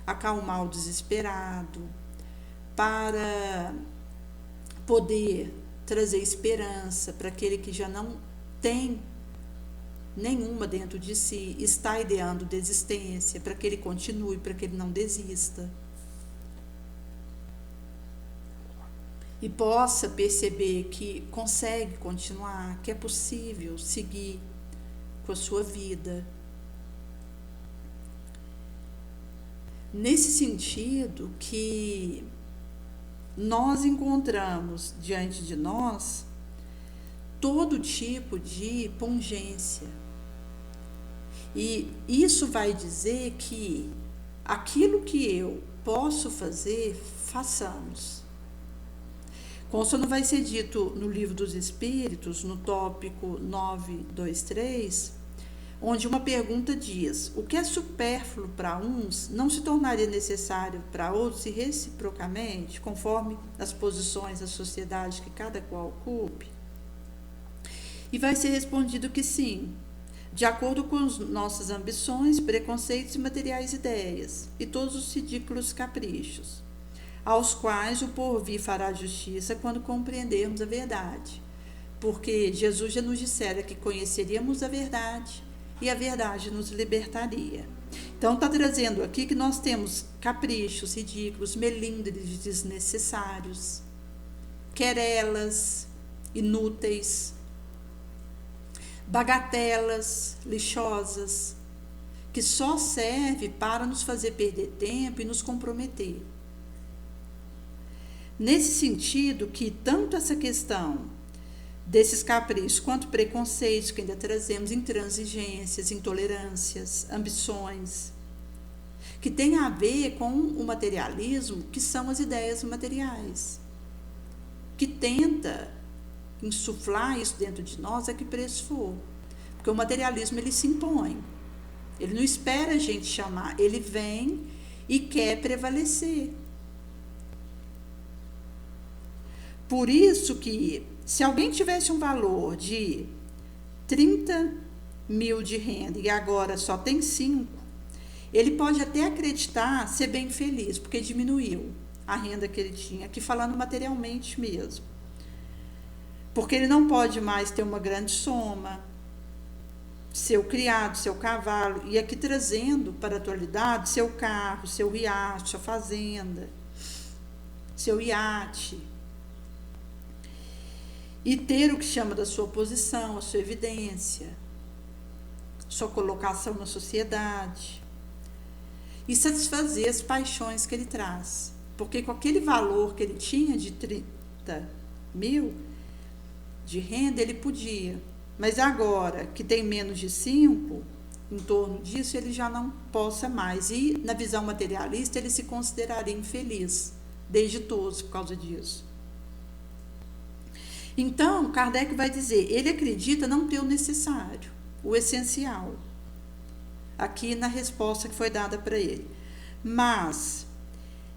acalmar o desesperado, para poder trazer esperança para aquele que já não tem nenhuma dentro de si, está ideando desistência, para que ele continue, para que ele não desista. E possa perceber que consegue continuar, que é possível seguir com a sua vida. Nesse sentido que nós encontramos diante de nós todo tipo de pungência. E isso vai dizer que aquilo que eu posso fazer, façamos. Conforme vai ser dito no Livro dos Espíritos, no tópico 923, onde uma pergunta diz: o que é supérfluo para uns não se tornaria necessário para outros e reciprocamente, conforme as posições da sociedade que cada qual ocupe? E vai ser respondido que sim, de acordo com as nossas ambições, preconceitos e materiais ideias, e todos os ridículos caprichos, aos quais o porvir fará justiça quando compreendermos a verdade. Porque Jesus já nos dissera que conheceríamos a verdade e a verdade nos libertaria. Então está trazendo aqui que nós temos caprichos ridículos, melindres desnecessários, querelas inúteis, bagatelas lixosas, que só serve para nos fazer perder tempo e nos comprometer. Nesse sentido que tanto essa questão desses caprichos quanto preconceitos que ainda trazemos, intransigências, intolerâncias, ambições, que tem a ver com o materialismo, que são as ideias materiais, que tenta insuflar isso dentro de nós a que preço for. Porque o materialismo, ele se impõe, ele não espera a gente chamar, ele vem e quer prevalecer. Por isso que, se alguém tivesse um valor de 30 mil de renda e agora só tem 5, ele pode até acreditar ser bem feliz, porque diminuiu a renda que ele tinha, aqui falando materialmente mesmo. Porque ele não pode mais ter uma grande soma, seu criado, seu cavalo, e aqui trazendo para a atualidade seu carro, seu riacho, sua fazenda, seu iate, e ter o que chama da sua posição, a sua evidência, sua colocação na sociedade, e satisfazer as paixões que ele traz. Porque com aquele valor que ele tinha de 30 mil de renda, ele podia. Mas agora, que tem menos de 5, em torno disso, ele já não possa mais. E, na visão materialista, ele se consideraria infeliz, desditoso por causa disso. Então, Kardec vai dizer, ele acredita não ter o necessário, o essencial, aqui na resposta que foi dada para ele. Mas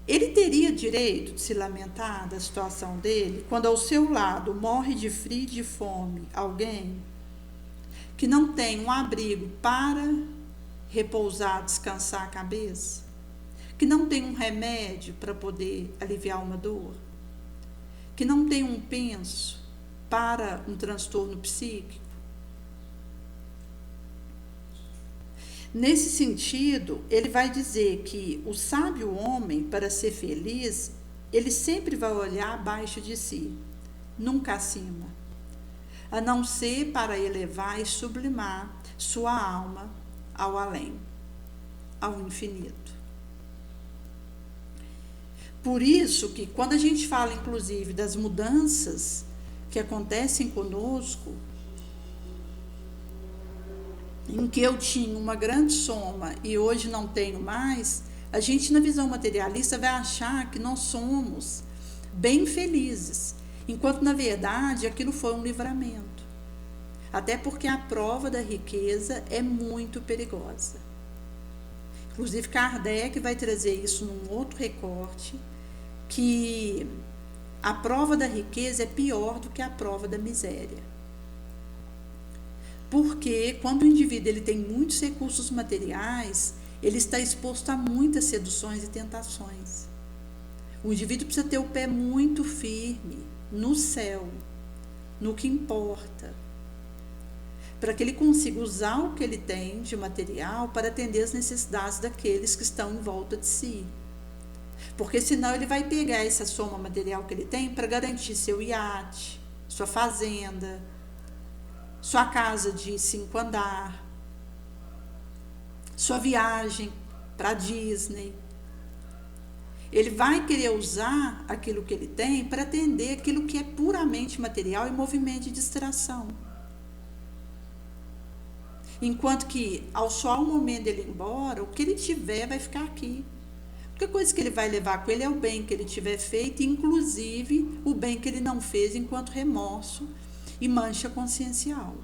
Ele teria direito de se lamentar da situação dele quando ao seu lado morre de frio e de fome alguém que não tem um abrigo para repousar, descansar a cabeça, que não tem um remédio para poder aliviar uma dor, que não tem um penso para um transtorno psíquico? Nesse sentido, ele vai dizer que o sábio homem, para ser feliz, ele sempre vai olhar abaixo de si, nunca acima, a não ser para elevar e sublimar sua alma ao além, ao infinito. Por isso que quando a gente fala, inclusive, das mudanças que acontecem conosco, em que eu tinha uma grande soma e hoje não tenho mais, a gente na visão materialista vai achar que nós somos bem felizes, enquanto na verdade aquilo foi um livramento. Até porque a prova da riqueza é muito perigosa. Inclusive Kardec vai trazer isso num outro recorte, que a prova da riqueza é pior do que a prova da miséria. Porque quando o indivíduo ele tem muitos recursos materiais, ele está exposto a muitas seduções e tentações. O indivíduo precisa ter o pé muito firme no céu, no que importa, para que ele consiga usar o que ele tem de material para atender as necessidades daqueles que estão em volta de si. Porque senão ele vai pegar essa soma material que ele tem para garantir seu iate, sua fazenda, sua casa de 5 andares, sua viagem para a Disney. Ele vai querer usar aquilo que ele tem para atender aquilo que é puramente material e movimento de distração. Enquanto que, ao só o momento dele ir embora, o que ele tiver vai ficar aqui. A única coisa que ele vai levar com ele é o bem que ele tiver feito, inclusive o bem que ele não fez enquanto remorso e mancha consciencial.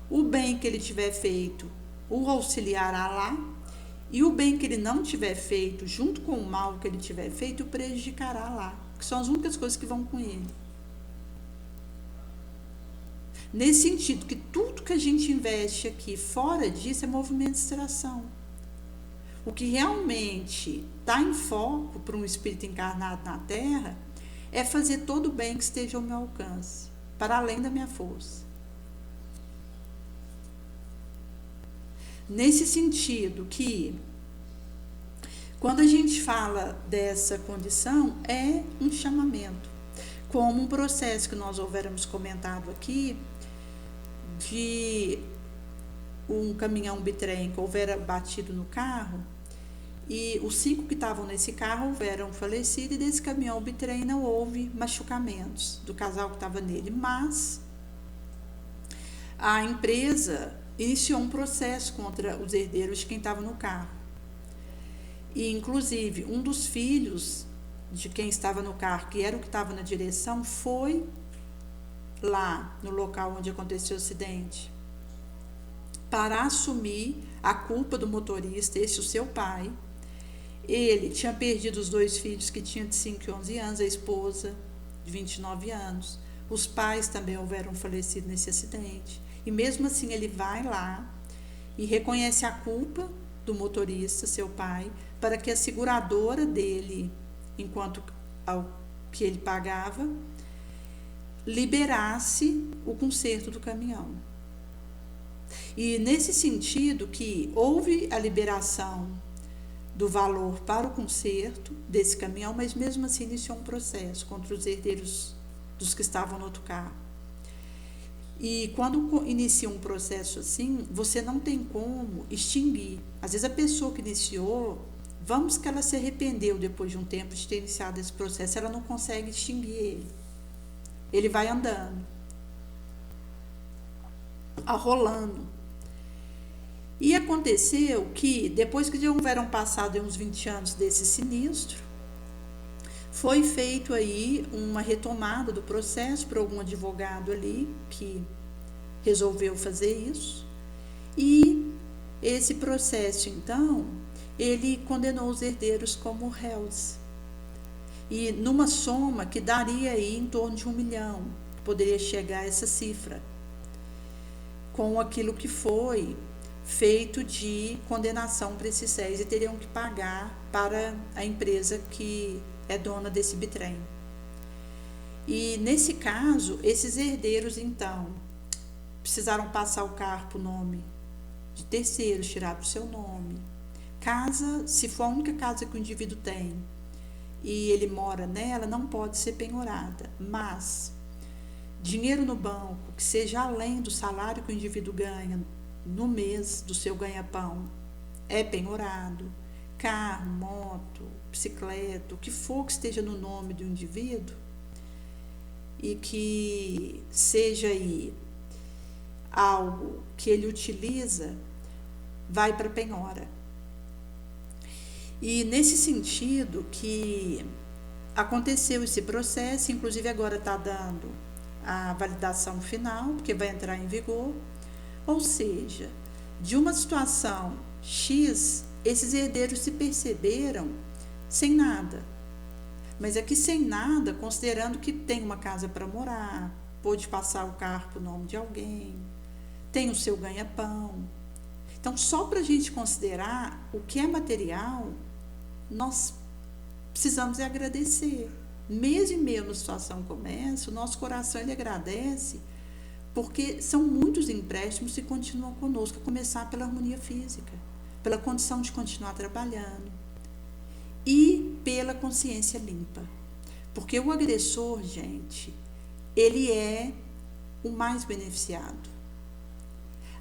O bem que ele tiver feito o auxiliará lá, e o bem que ele não tiver feito, junto com o mal que ele tiver feito, o prejudicará lá, que são as únicas coisas que vão com ele. Nesse sentido, que tudo que a gente investe aqui, fora disso, é movimento de distração. O que realmente está em foco para um espírito encarnado na Terra é fazer todo o bem que esteja ao meu alcance, para além da minha força. Nesse sentido que, quando a gente fala dessa condição, é um chamamento, como um processo que nós houvermos comentado aqui, de um caminhão bitrem que houvera batido no carro, e os 5 que estavam nesse carro houveram falecido, e desse caminhão bitrem não houve machucamentos do casal que estava nele, mas a empresa iniciou um processo contra os herdeiros de quem estava no carro. E, inclusive, um dos filhos de quem estava no carro, que era o que estava na direção, foi lá no local onde aconteceu o acidente para assumir a culpa do motorista, esse o seu pai. Ele tinha perdido os 2 filhos, que tinham de 5 e 11 anos, a esposa de 29 anos. Os pais também houveram falecido nesse acidente. E mesmo assim ele vai lá e reconhece a culpa do motorista, seu pai, para que a seguradora dele, enquanto ao que ele pagava, liberasse o conserto do caminhão. E nesse sentido que houve a liberação do valor para o conserto desse caminhão, mas mesmo assim iniciou um processo contra os herdeiros dos que estavam no outro carro. E quando inicia um processo assim, você não tem como extinguir. Às vezes a pessoa que iniciou, vamos que ela se arrependeu depois de um tempo de ter iniciado esse processo, ela não consegue extinguir ele. Ele vai andando, arrolando. E aconteceu que, depois que já houveram passado uns 20 anos desse sinistro, foi feito aí uma retomada do processo por algum advogado ali que resolveu fazer isso. E esse processo, então, ele condenou os herdeiros como réus. E numa soma que daria aí em torno de 1 milhão, poderia chegar a essa cifra, com aquilo que foi feito de condenação para esses réus, e teriam que pagar para a empresa que é dona desse bitrem. E nesse caso, esses herdeiros então precisaram passar o carro para o nome de terceiros, tirar para o seu nome. Casa, se for a única casa que o indivíduo tem e ele mora nela, não pode ser penhorada, mas dinheiro no banco que seja além do salário que o indivíduo ganha no mês do seu ganha-pão é penhorado. Carro, moto, bicicleta, o que for que esteja no nome do indivíduo e que seja aí algo que ele utiliza, vai para penhora. E nesse sentido que aconteceu esse processo, inclusive agora está dando a validação final, porque vai entrar em vigor, ou seja, de uma situação X, esses herdeiros se perceberam sem nada. Mas aqui sem nada, considerando que tem uma casa para morar, pôde passar o carro para o nome de alguém, tem o seu ganha-pão. Então, só para a gente considerar o que é material, nós precisamos agradecer. Mesmo em meio a uma situação como essa, o nosso coração ele agradece, porque são muitos empréstimos que continuam conosco, a começar pela harmonia física, pela condição de continuar trabalhando e pela consciência limpa. Porque o agressor, gente, ele é o mais beneficiado.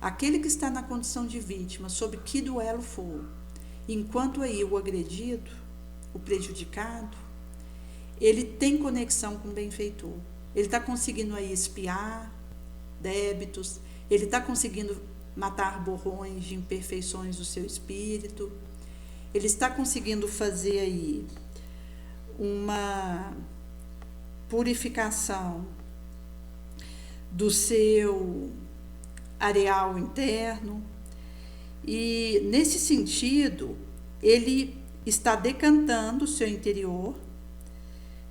Aquele que está na condição de vítima, sob que duelo for, enquanto aí o agredido, o prejudicado, ele tem conexão com o benfeitor. Ele está conseguindo aí espiar débitos, ele está conseguindo matar borrões de imperfeições do seu espírito, ele está conseguindo fazer aí uma purificação do seu areal interno, e nesse sentido ele está decantando o seu interior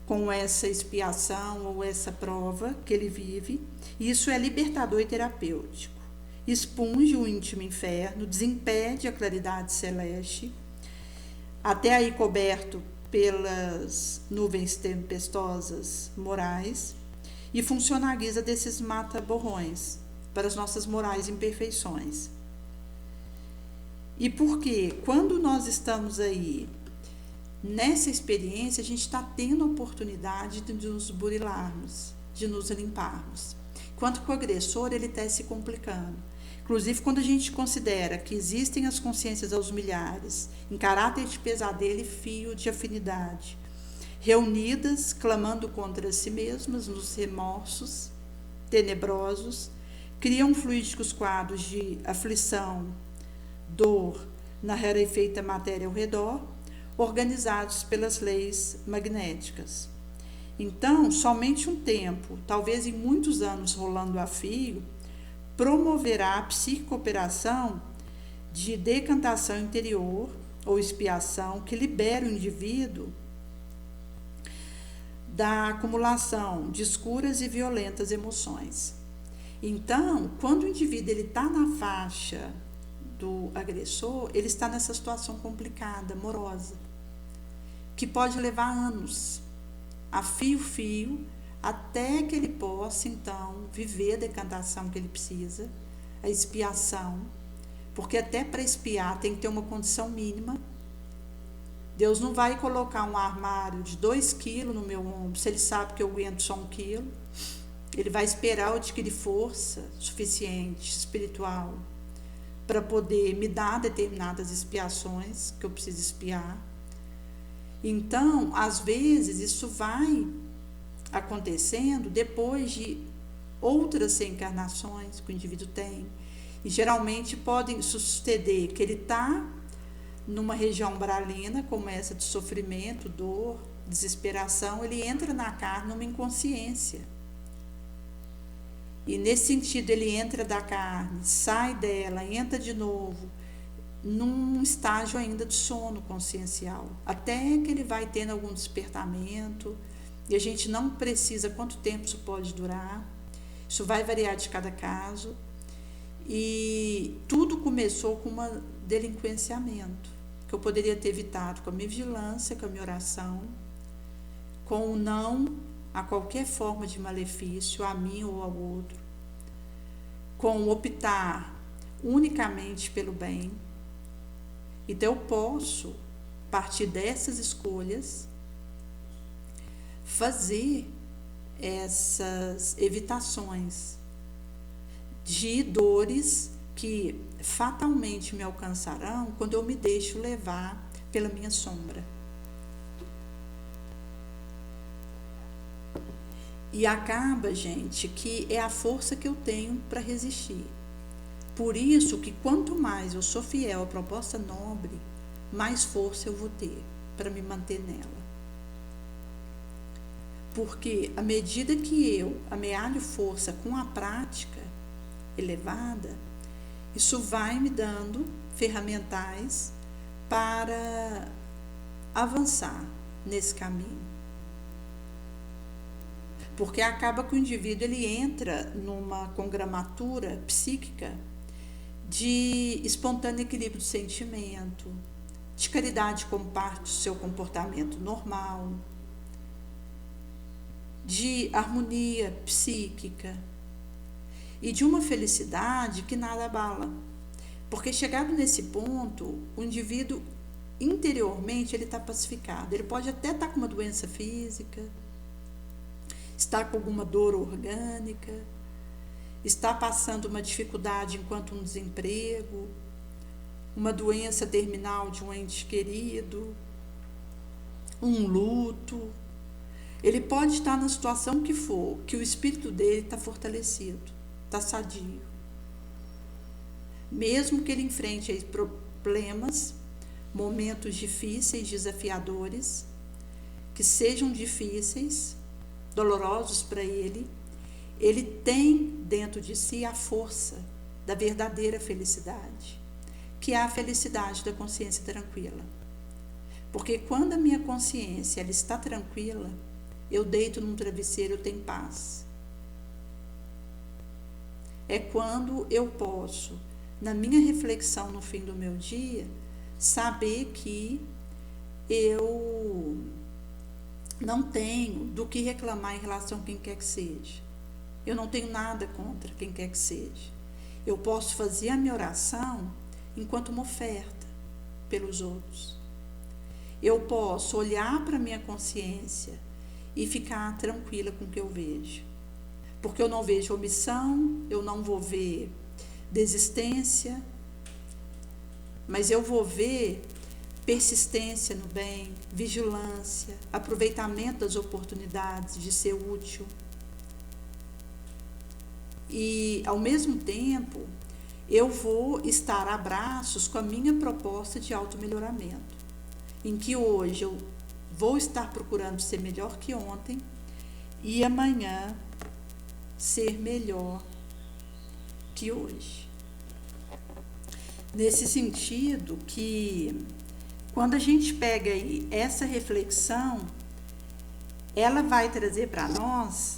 com essa expiação ou essa prova que ele vive. Isso é libertador e terapêutico. Expunge o íntimo inferno, desimpede a claridade celeste, até aí coberto pelas nuvens tempestosas morais, e funciona à guisa desses mata-borrões para as nossas morais imperfeições. E porque quando nós estamos aí nessa experiência, a gente está tendo a oportunidade de nos burilarmos, de nos limparmos. Enquanto que o agressor, ele está se complicando. Inclusive, quando a gente considera que existem as consciências aos milhares, em caráter de pesadelo e fio de afinidade, reunidas, clamando contra si mesmas, nos remorsos tenebrosos, criam fluídicos quadros de aflição, dor na rarefeita matéria ao redor, organizados pelas leis magnéticas. Então, somente um tempo, talvez em muitos anos rolando a fio, promoverá a psicooperação de decantação interior ou expiação que libera o indivíduo da acumulação de escuras e violentas emoções. Então, quando o indivíduo está na faixa do agressor, ele está nessa situação complicada, morosa, que pode levar anos, a fio, até que ele possa, então, viver a decantação que ele precisa, a expiação, porque até para expiar tem que ter uma condição mínima. Deus não vai colocar um armário de 2 quilos no meu ombro, se ele sabe que eu aguento só 1 quilo. Ele vai esperar eu adquirir força suficiente, espiritual, para poder me dar determinadas expiações que eu preciso expiar. Então, às vezes, isso vai acontecendo depois de outras reencarnações que o indivíduo tem. E geralmente podem suceder que ele está numa região umbralina, como essa de sofrimento, dor, desesperação, ele entra na carne numa inconsciência. E nesse sentido ele entra da carne, sai dela, entra de novo num estágio ainda de sono consciencial, até que ele vai tendo algum despertamento, e a gente não precisa quanto tempo isso pode durar, isso vai variar de cada caso, e tudo começou com um delinquenciamento, que eu poderia ter evitado com a minha vigilância, com a minha oração, com o não a qualquer forma de malefício, a mim ou ao outro, com optar unicamente pelo bem. Então eu posso, a partir dessas escolhas, fazer essas evitações de dores que fatalmente me alcançarão quando eu me deixo levar pela minha sombra. E acaba, gente, que é a força que eu tenho para resistir. Por isso que quanto mais eu sou fiel à proposta nobre, mais força eu vou ter para me manter nela. Porque à medida que eu amealho força com a prática elevada, isso vai me dando ferramentais para avançar nesse caminho. Porque acaba que o indivíduo ele entra numa congramatura psíquica de espontâneo equilíbrio do sentimento, de caridade como parte do seu comportamento normal, de harmonia psíquica e de uma felicidade que nada abala. Porque chegado nesse ponto, o indivíduo interiormente ele está pacificado. Ele pode até estar com uma doença física, está com alguma dor orgânica, está passando uma dificuldade enquanto um desemprego, uma doença terminal de um ente querido, um luto. Ele pode estar na situação que for, que o espírito dele está fortalecido, está sadio. Mesmo que ele enfrente aí problemas, momentos difíceis, desafiadores, que sejam difíceis, dolorosos para ele tem dentro de si a força da verdadeira felicidade, que é a felicidade da consciência tranquila. Porque quando a minha consciência ela está tranquila, eu deito num travesseiro, eu tenho paz. É quando eu posso, na minha reflexão no fim do meu dia, saber que eu não tenho do que reclamar em relação a quem quer que seja. Eu não tenho nada contra quem quer que seja. Eu posso fazer a minha oração enquanto uma oferta pelos outros. Eu posso olhar para a minha consciência e ficar tranquila com o que eu vejo. Porque eu não vejo omissão, eu não vou ver desistência, mas eu vou ver persistência no bem, vigilância, aproveitamento das oportunidades de ser útil. E, ao mesmo tempo, eu vou estar a braços com a minha proposta de automelhoramento, em que hoje eu vou estar procurando ser melhor que ontem e amanhã ser melhor que hoje. Nesse sentido que quando a gente pega aí essa reflexão, ela vai trazer para nós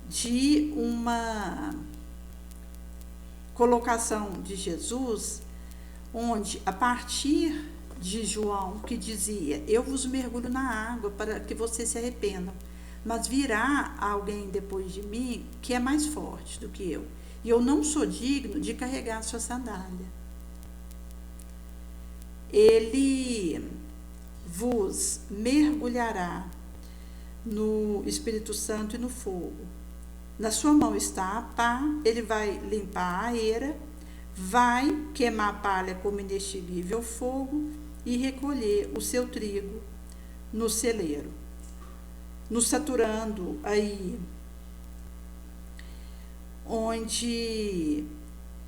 de uma colocação de Jesus, onde a partir de João, que dizia, eu vos mergulho na água para que vocês se arrependam, mas virá alguém depois de mim que é mais forte do que eu, e eu não sou digno de carregar a sua sandália. Ele vos mergulhará no Espírito Santo e no fogo. Na sua mão está a pá, ele vai limpar a eira, vai queimar a palha como inextinguível fogo e recolher o seu trigo no celeiro, nos saturando aí, onde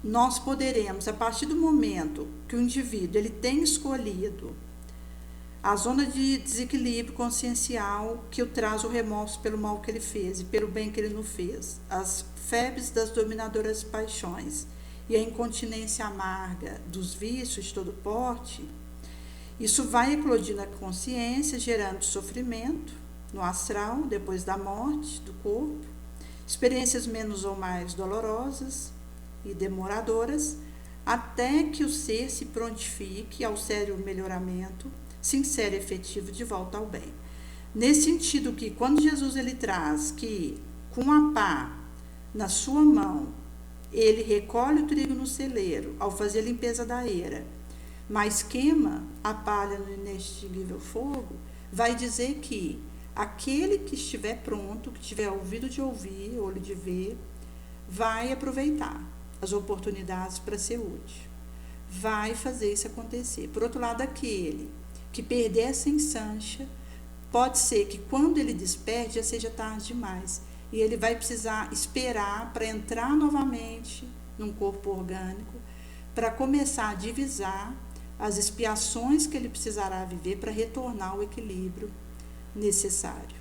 nós poderemos, a partir do momento que o indivíduo ele tem escolhido a zona de desequilíbrio consciencial que o traz o remorso pelo mal que ele fez e pelo bem que ele não fez, as febres das dominadoras paixões e a incontinência amarga dos vícios de todo porte, isso vai eclodir na consciência, gerando sofrimento no astral, depois da morte do corpo, experiências menos ou mais dolorosas e demoradoras, até que o ser se prontifique ao sério melhoramento, sincero e efetivo de volta ao bem. Nesse sentido que quando Jesus ele traz que com a pá na sua mão, ele recolhe o trigo no celeiro ao fazer a limpeza da eira, mas queima a palha no inextinguível fogo, vai dizer que aquele que estiver pronto, que tiver ouvido de ouvir, olho de ver, vai aproveitar as oportunidades para ser útil. Vai fazer isso acontecer. Por outro lado, aquele que perder essa ensancha, pode ser que quando ele desperte já seja tarde demais. E ele vai precisar esperar para entrar novamente num corpo orgânico, para começar a divisar as expiações que ele precisará viver para retornar ao equilíbrio necessário.